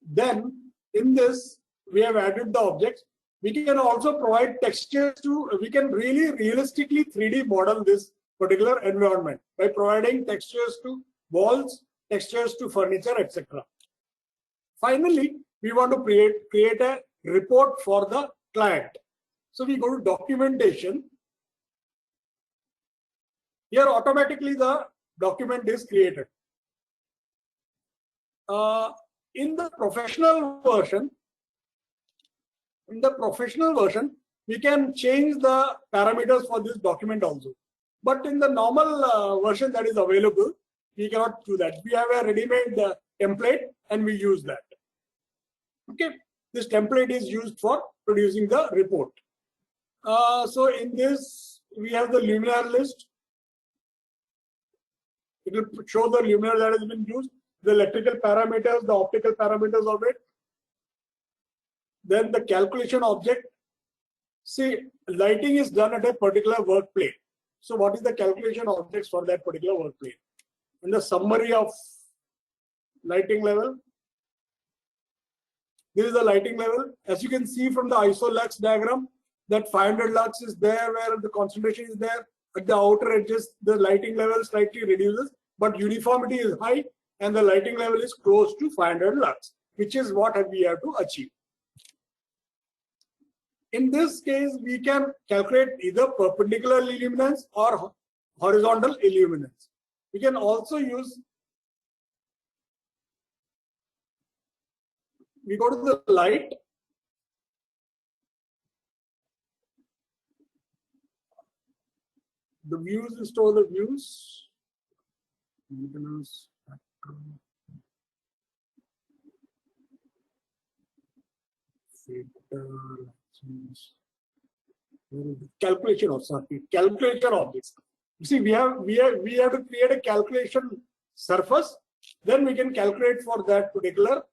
Then in this, we have added the objects. We can also provide textures to, we can really realistically 3D model this particular environment by providing textures to walls, textures to furniture, etc. Finally, we want to create a report for the client. So we go to documentation. Here automatically the document is created. In the professional version, we can change the parameters for this document also. But in the normal version that is available, we cannot do that. We have a ready-made template and we use that. Okay, this template is used for producing the report. So in this, we have the luminaire list. It will show the luminaire that has been used, the electrical parameters, the optical parameters of it. Then the calculation object. See, lighting is done at a particular work plane. So what is the calculation objects for that particular work plane? And the summary of lighting level. This is the lighting level. As you can see from the ISO lux diagram, that 500 lux is there where the concentration is there. At the outer edges, the lighting level slightly reduces, but uniformity is high and the lighting level is close to 500 lux, which is what we have to achieve. In this case, we can calculate either perpendicular illuminance or horizontal illuminance. We can also use, we go to the light. The views, store the views. Maintenance, filter, calculation of circuit, calculation objects. You see, we have to create a calculation surface, then we can calculate for that particular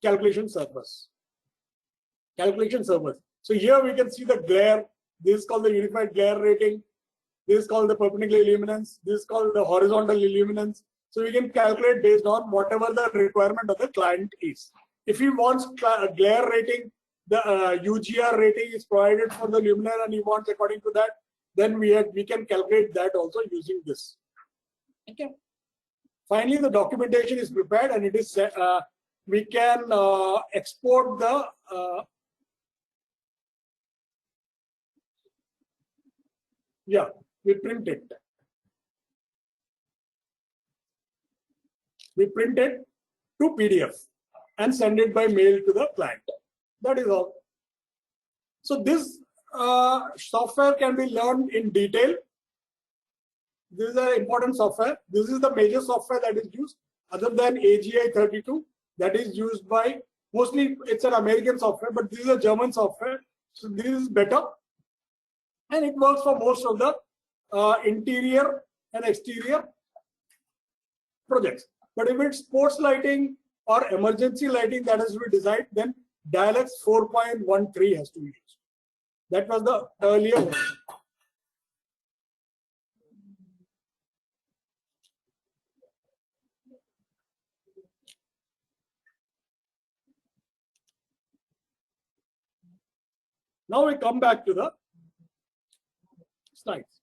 calculation surface. So here we can see the glare. This is called the unified glare rating. This is called the perpendicular illuminance. This is called the horizontal illuminance. So we can calculate based on whatever the requirement of the client is. If he wants glare rating, the UGR rating is provided for the luminaire and he wants according to that, then we can calculate that also using this. Okay. Finally, the documentation is prepared and it is we can export the we print it. We print it to PDF and send it by mail to the client. That is all. So this software can be learned in detail. This is an important software. This is the major software that is used other than AGI 32 that is used by, mostly it's an American software, but this is a German software. So this is better. and it works for most of the interior and exterior projects. But if it's sports lighting or emergency lighting that has to be designed, then Dialex 4.13 has to be used. That was the earlier version. Now we come back to the slides.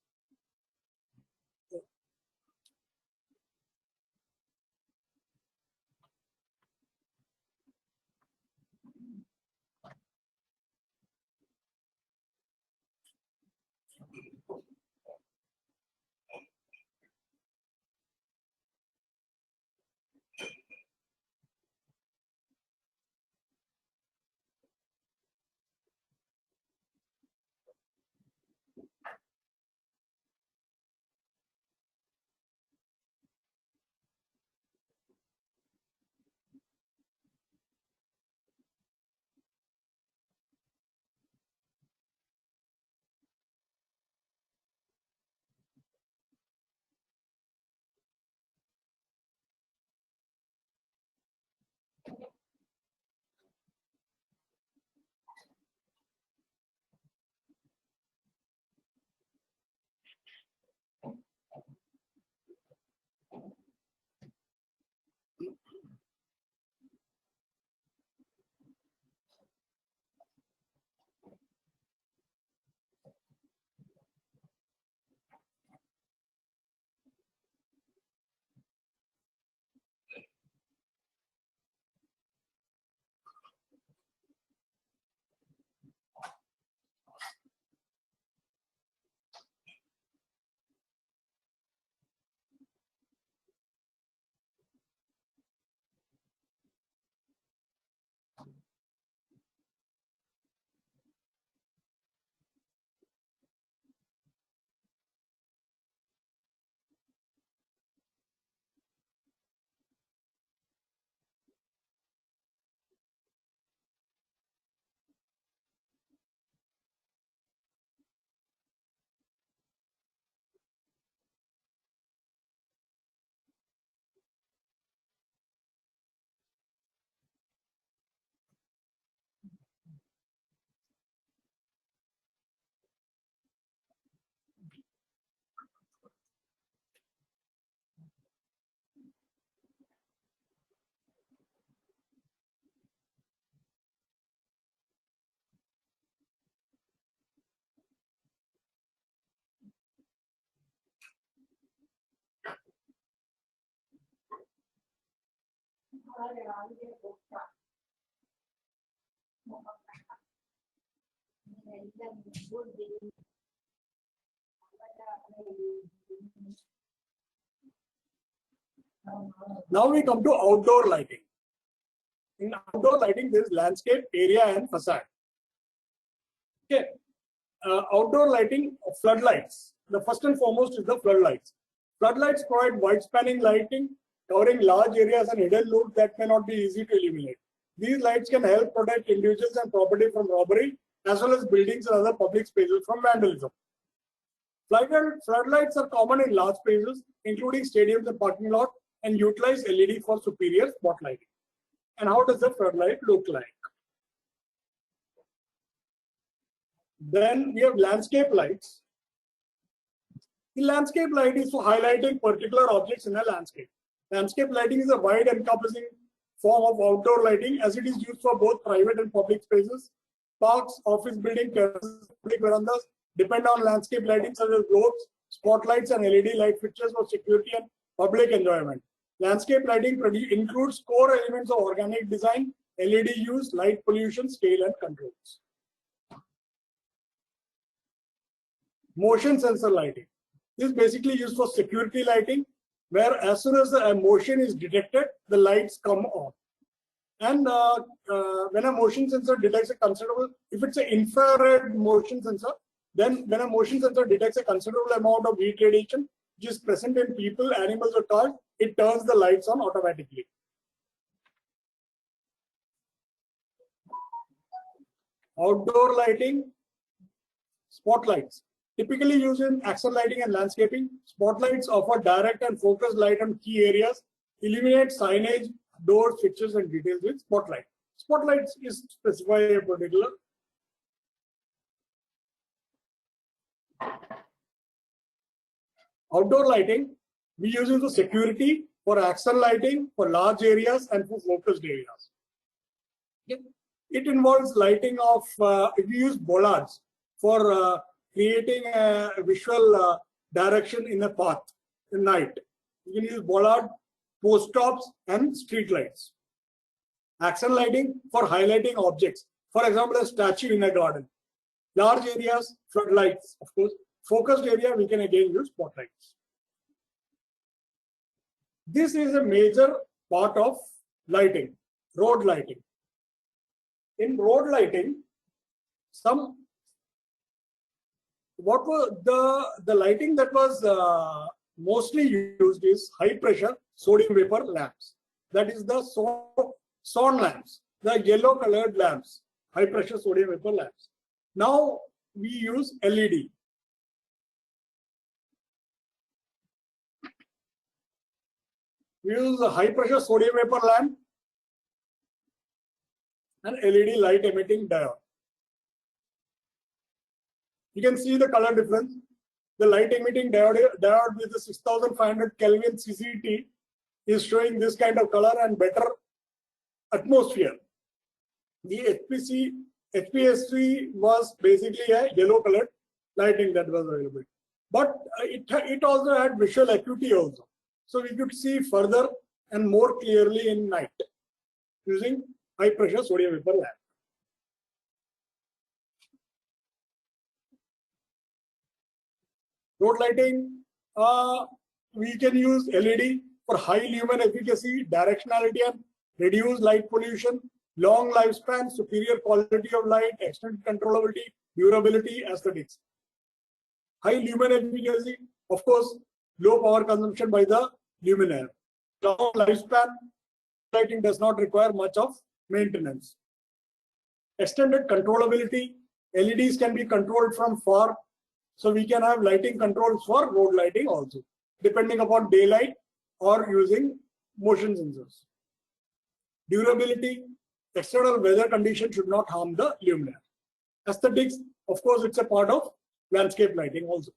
Now we come to outdoor lighting. In outdoor lighting, there is landscape, area, and facade. Okay. Outdoor lighting, floodlights. The first and foremost is the floodlights. Floodlights provide wide-spanning lighting covering large areas and hidden loads that may not be easy to illuminate. These lights can help protect individuals and property from robbery, as well as buildings and other public spaces from vandalism. Floodlights are common in large spaces, including stadiums and parking lots, and utilize LED for superior spotlighting. And how does the floodlight look like? Then we have landscape lights. The landscape light is for highlighting particular objects in a landscape. Landscape lighting is a wide encompassing form of outdoor lighting, as it is used for both private and public spaces. Parks, office buildings, terraces, public verandas depend on landscape lighting such as globes, spotlights, and LED light fixtures for security and public enjoyment. Landscape lighting includes core elements of organic design, LED use, light pollution, scale, and controls. Motion sensor lighting. This is basically used for security lighting, where as soon as a motion is detected, the lights come on. And when a motion sensor detects a considerable, if it's an infrared motion sensor, then when a motion sensor detects a considerable amount of heat radiation, which is present in people, animals, or cars, it turns the lights on automatically. Outdoor lighting, spotlights. Typically used in accent lighting and landscaping, spotlights offer direct and focused light on key areas, illuminate signage, doors, fixtures, and details with spotlight. Spotlights is specify a particular. Outdoor lighting, we use it for security, for accent lighting, for large areas, and for focused areas. It involves lighting of, if we use bollards for creating a visual direction in a path in night. You can use bollard, post stops, and street lights. Accent lighting for highlighting objects. For example, a statue in a garden. Large areas, floodlights, of course. Focused area, we can again use spotlights. This is a major part of lighting, road lighting. In road lighting, what was the lighting that was mostly used is high pressure sodium vapor lamps. That is the SON lamps, the yellow colored lamps, high pressure sodium vapor lamps. Now we use LED. We use a high pressure sodium vapor lamp and LED light emitting diode. You can see the color difference. The light emitting diode with the 6500 Kelvin CCT is showing this kind of color and better atmosphere. The HPSC was basically a yellow colored lighting that was available. But it also had visual acuity also. So we could see further and more clearly in night using high pressure sodium vapor lamp. Road lighting, we can use LED for high lumen efficacy, directionality, and reduced light pollution, long lifespan, superior quality of light, extended controllability, durability, aesthetics. High lumen efficacy, of course, low power consumption by the luminaire. Long lifespan, lighting does not require much of maintenance. Extended controllability, LEDs can be controlled from far, so we can have lighting controls for road lighting also, depending upon daylight or using motion sensors. Durability, external weather conditions should not harm the luminaire. Aesthetics, of course, it's a part of landscape lighting also.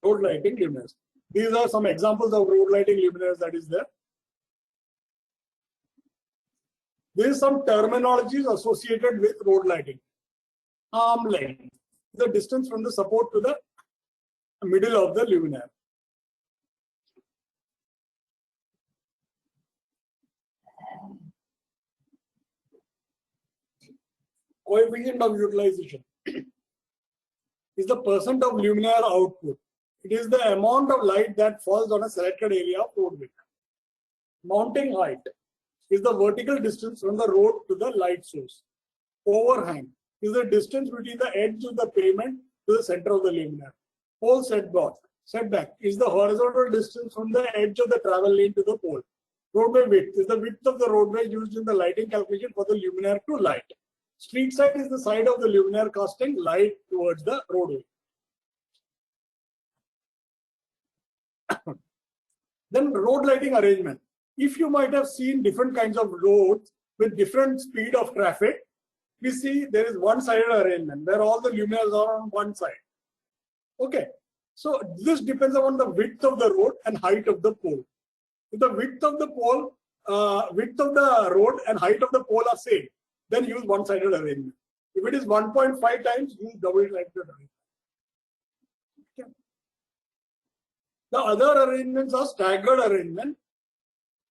Road lighting luminaires. These are some examples of road lighting luminaires that is there. There is some terminologies associated with road lighting. Arm length, the distance from the support to the middle of the luminaire. Coefficient of utilization is the percent of luminaire output. It is the amount of light that falls on a selected area of roadway. Mounting height is the vertical distance from the road to the light source. Overhang is the distance between the edge of the pavement to the center of the luminaire. Pole setback is the horizontal distance from the edge of the travel lane to the pole. Roadway width is the width of the roadway used in the lighting calculation for the luminaire to light. Street side is the side of the luminaire casting light towards the roadway. Then road lighting arrangement. If you might have seen different kinds of roads with different speed of traffic, we see there is one-sided arrangement where all the luminaires are on one side. Okay, so this depends upon the width of the road and height of the pole. If the width of the pole, width of the road and height of the pole are same, then use one-sided arrangement. If it is 1.5 times, use double-sided arrangement. Okay. The other arrangements are staggered arrangement,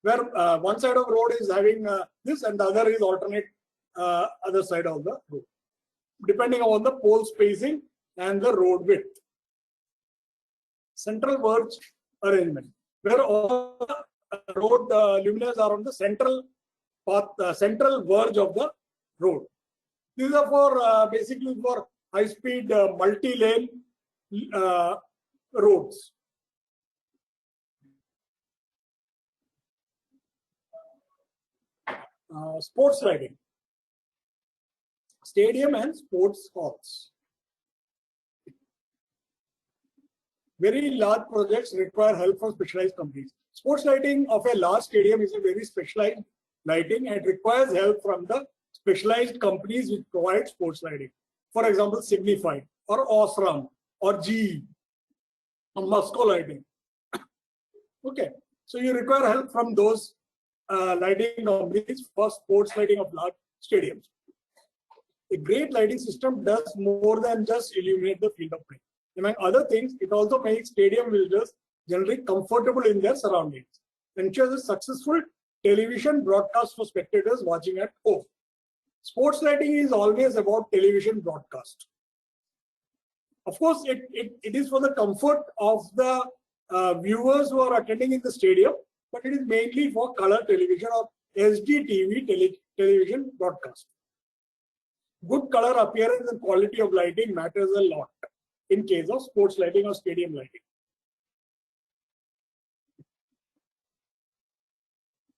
where one side of road is having this and the other is alternate other side of the road, depending on the pole spacing and the road width. Central verge arrangement, where all the road luminaires are on the central path, central verge of the road. These are for basically for high-speed multi-lane roads. Sports lighting. stadium and sports halls. Very large projects require help from specialized companies. Sports lighting of a large stadium is a very specialized lighting and requires help from the specialized companies which provide sports lighting. For example, Signify or Osram or GE or Musco Lighting. Okay, so you require help from those lighting companies for sports lighting of large stadiums. A great lighting system does more than just illuminate the field of play. Among other things, it also makes stadium visitors generally comfortable in their surroundings, ensures a successful television broadcast for spectators watching at home. Sports lighting is always about television broadcast. Of course, it is for the comfort of the viewers who are attending in the stadium, but it is mainly for color television or HDTV television broadcast. Good color appearance and quality of lighting matters a lot in case of sports lighting or stadium lighting.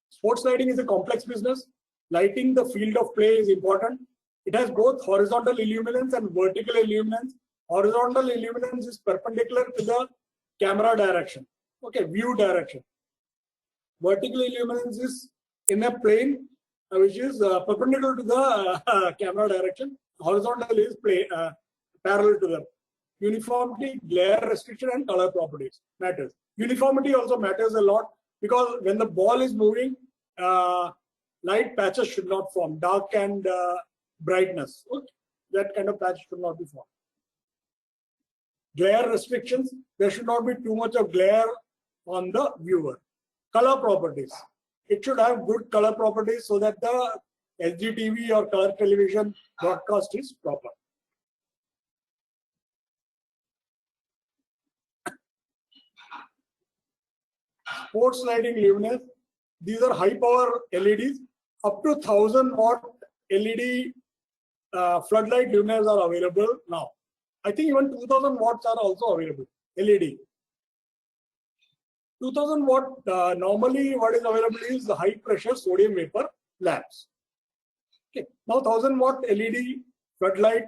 Sports lighting is a complex business. Lighting the field of play is important. It has both horizontal illuminance and vertical illuminance. Horizontal illuminance is perpendicular to the camera direction, okay, view direction. Vertical illuminance is in a plane which is perpendicular to the camera direction. Horizontal is parallel to them. Uniformity, glare restriction, and color properties matters. Uniformity also matters a lot because when the ball is moving, light patches should not form, dark and brightness. Okay. That kind of patch should not be formed. Glare restrictions, there should not be too much of glare on the viewer. Color properties, it should have good color properties so that the HDTV or color television broadcast is proper. Sports lighting luminaires, these are high power LEDs. Up to 1000 watt LED floodlight luminaires are available now. I think even 2000 watts are also available, LED. 2000 watt, normally what is available is the high pressure sodium vapor lamps. Okay. Now 1000 watt LED floodlight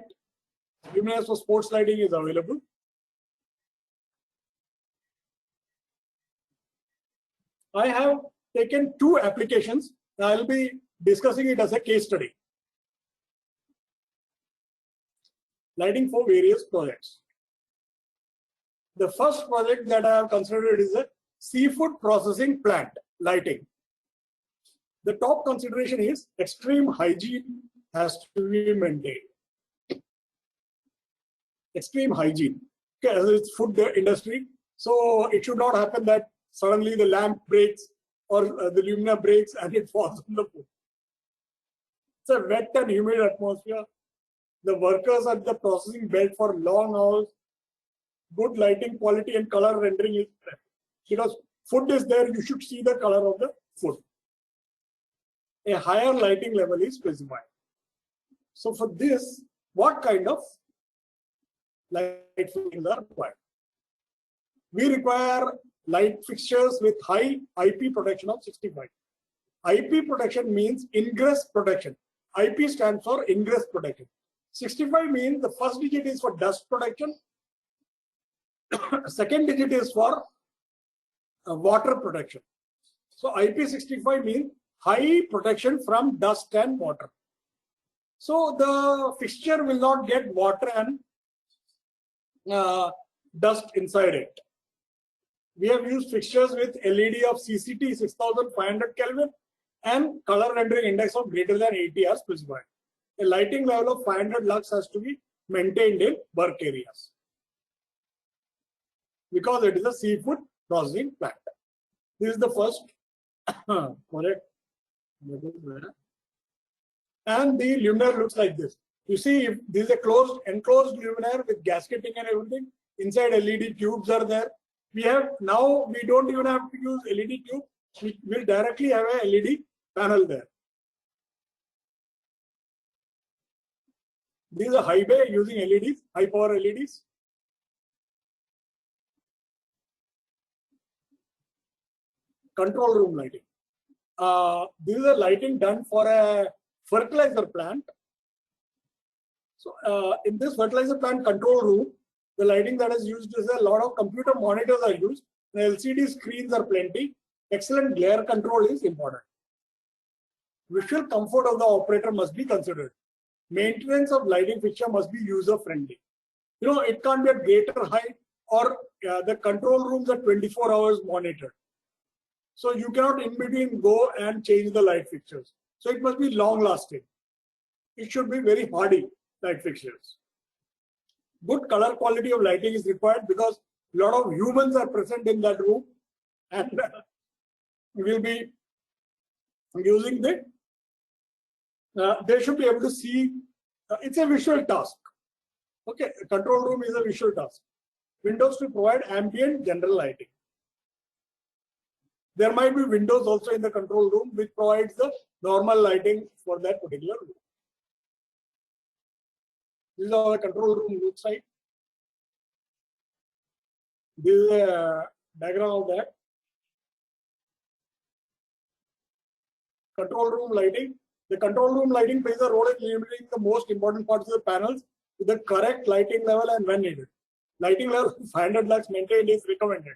luminaires for sports lighting is available. I have taken two applications. I will be discussing it as a case study. Lighting for various projects. The first project that I have considered is a seafood processing plant lighting. The top consideration is extreme hygiene has to be maintained. Extreme hygiene. Okay, as it's food industry, so it should not happen that suddenly the lamp breaks or the lumina breaks and it falls on the food. It's a wet and humid atmosphere. The workers at the processing bed for long hours. Good lighting quality and color rendering is there. Because food is there, you should see the color of the food. A higher lighting level is specified. So for this, what kind of light fittings are required? We require light fixtures with high IP protection of 65. IP protection means ingress protection. IP stands for ingress protection. 65 means the first digit is for dust protection. Second digit is for water protection. So IP65 means high protection from dust and water. So the fixture will not get water and dust inside it. We have used fixtures with LED of CCT 6500 Kelvin and color rendering index of greater than 80 are specified. A lighting level of 500 lux has to be maintained in work areas because it is a seafood processing plant. This is the first project. And the luminaire looks like this. You see, if this is a enclosed luminaire with gasketing and everything. Inside LED tubes are there. We have now, we don't even have to use LED tube. We will directly have a LED panel there. This is a high bay using LEDs, high power LEDs. Control room lighting. This is a lighting done for a fertilizer plant. So in this fertilizer plant control room, the lighting that is used is a lot of computer monitors are used. The LCD screens are plenty. Excellent glare control is important. Visual comfort of the operator must be considered. Maintenance of lighting fixture must be user friendly. You know, it can't be at greater height, or the control rooms are 24 hours monitored. So you cannot in between go and change the light fixtures. So it must be long lasting. It should be very hardy light fixtures. Good color quality of lighting is required because a lot of humans are present in that room, and will be using the. They should be able to see. It's a visual task. Okay, control room is a visual task. Windows to provide ambient general lighting. There might be windows also in the control room which provides the normal lighting for that particular room. This is how the control room looks like. This is a diagram of that. Control room lighting. The control room lighting plays a role in limiting the most important parts of the panels to the correct lighting level and when needed. Lighting level 500 lux maintained is recommended.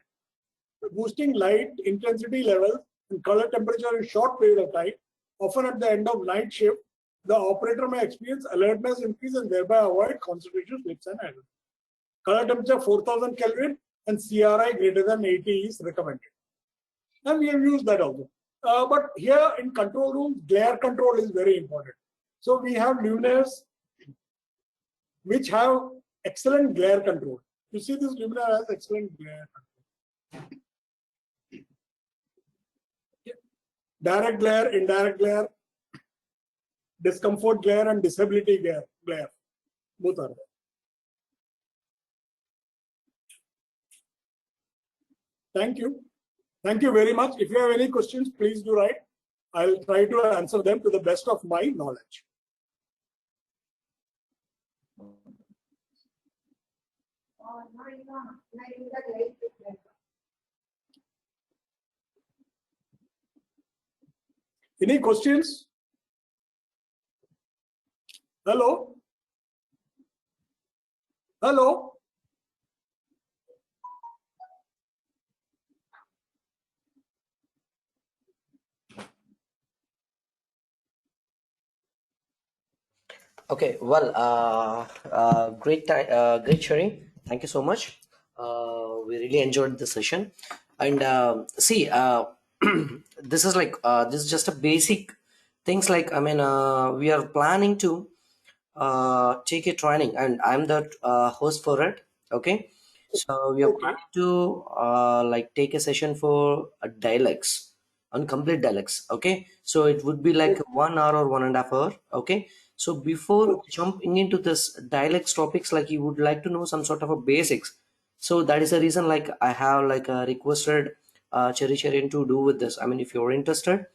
Boosting light intensity levels and color temperature in short period of time, often at the end of night shift, the operator may experience alertness increase and thereby avoid concentration slips and errors. Color temperature 4000 Kelvin and CRI greater than 80 is recommended. And we have used that also. But here in control rooms, glare control is very important. So we have luminaires which have excellent glare control. You see, this luminaire has excellent glare control. Direct glare, indirect glare, discomfort glare, and disability glare. Both are there. Thank you. Thank you very much. If you have any questions, please do write. I'll try to answer them to the best of my knowledge. Any questions? Hello? Hello? Okay, well, great sharing. Thank you so much. We really enjoyed the session, and see, this is like this is just a basic things. Like, I mean, we are planning to take a training, and I'm the host for it. Okay, so we are Okay. planning to like take a session for a dialects, on complete dialects. Okay, so it would be like 1 hour or 1.5 hour. Okay, so before jumping into this dialects topics, like you would like to know some sort of a basics. So that is the reason, like I have like requested Cherry Cherry to do with this. I mean, if you're interested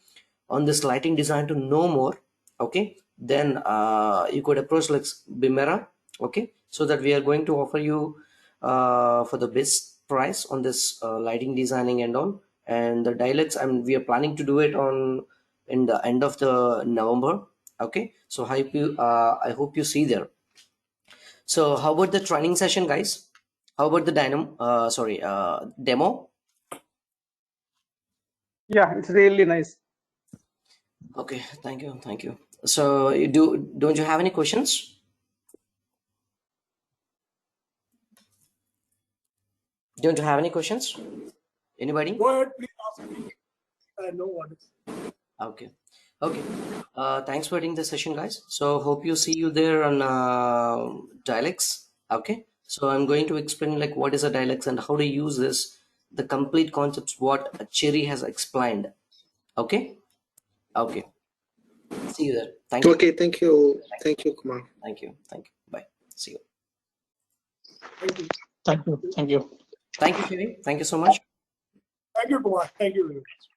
on this lighting design to know more, okay, then you could approach like Bimera. Okay, so that we are going to offer you for the best price on this lighting designing and all. And the dialects, I mean, we are planning to do it on in the end of the November. Okay, so I hope you see there. So how about the training session, guys? How about the demo? Yeah, it's really nice. Okay, thank you. So don't you have any questions? Don't you have any questions? Anybody? Go ahead, please ask me. I know what it is. Okay. Okay. Thanks for attending the session, guys. So hope you see you there on dialects. Okay. So I'm going to explain like what is a dialects and how to use this, the complete concepts what Cherry has explained. Okay. Okay. See you there. Thank you. Okay, thank you. Thank you, Kumar. Thank you. Thank you. Bye. See you. Thank you. Thank you. Thank you. Thank you, Cherry. Thank you so much. Thank you, Kumar. Thank you very much.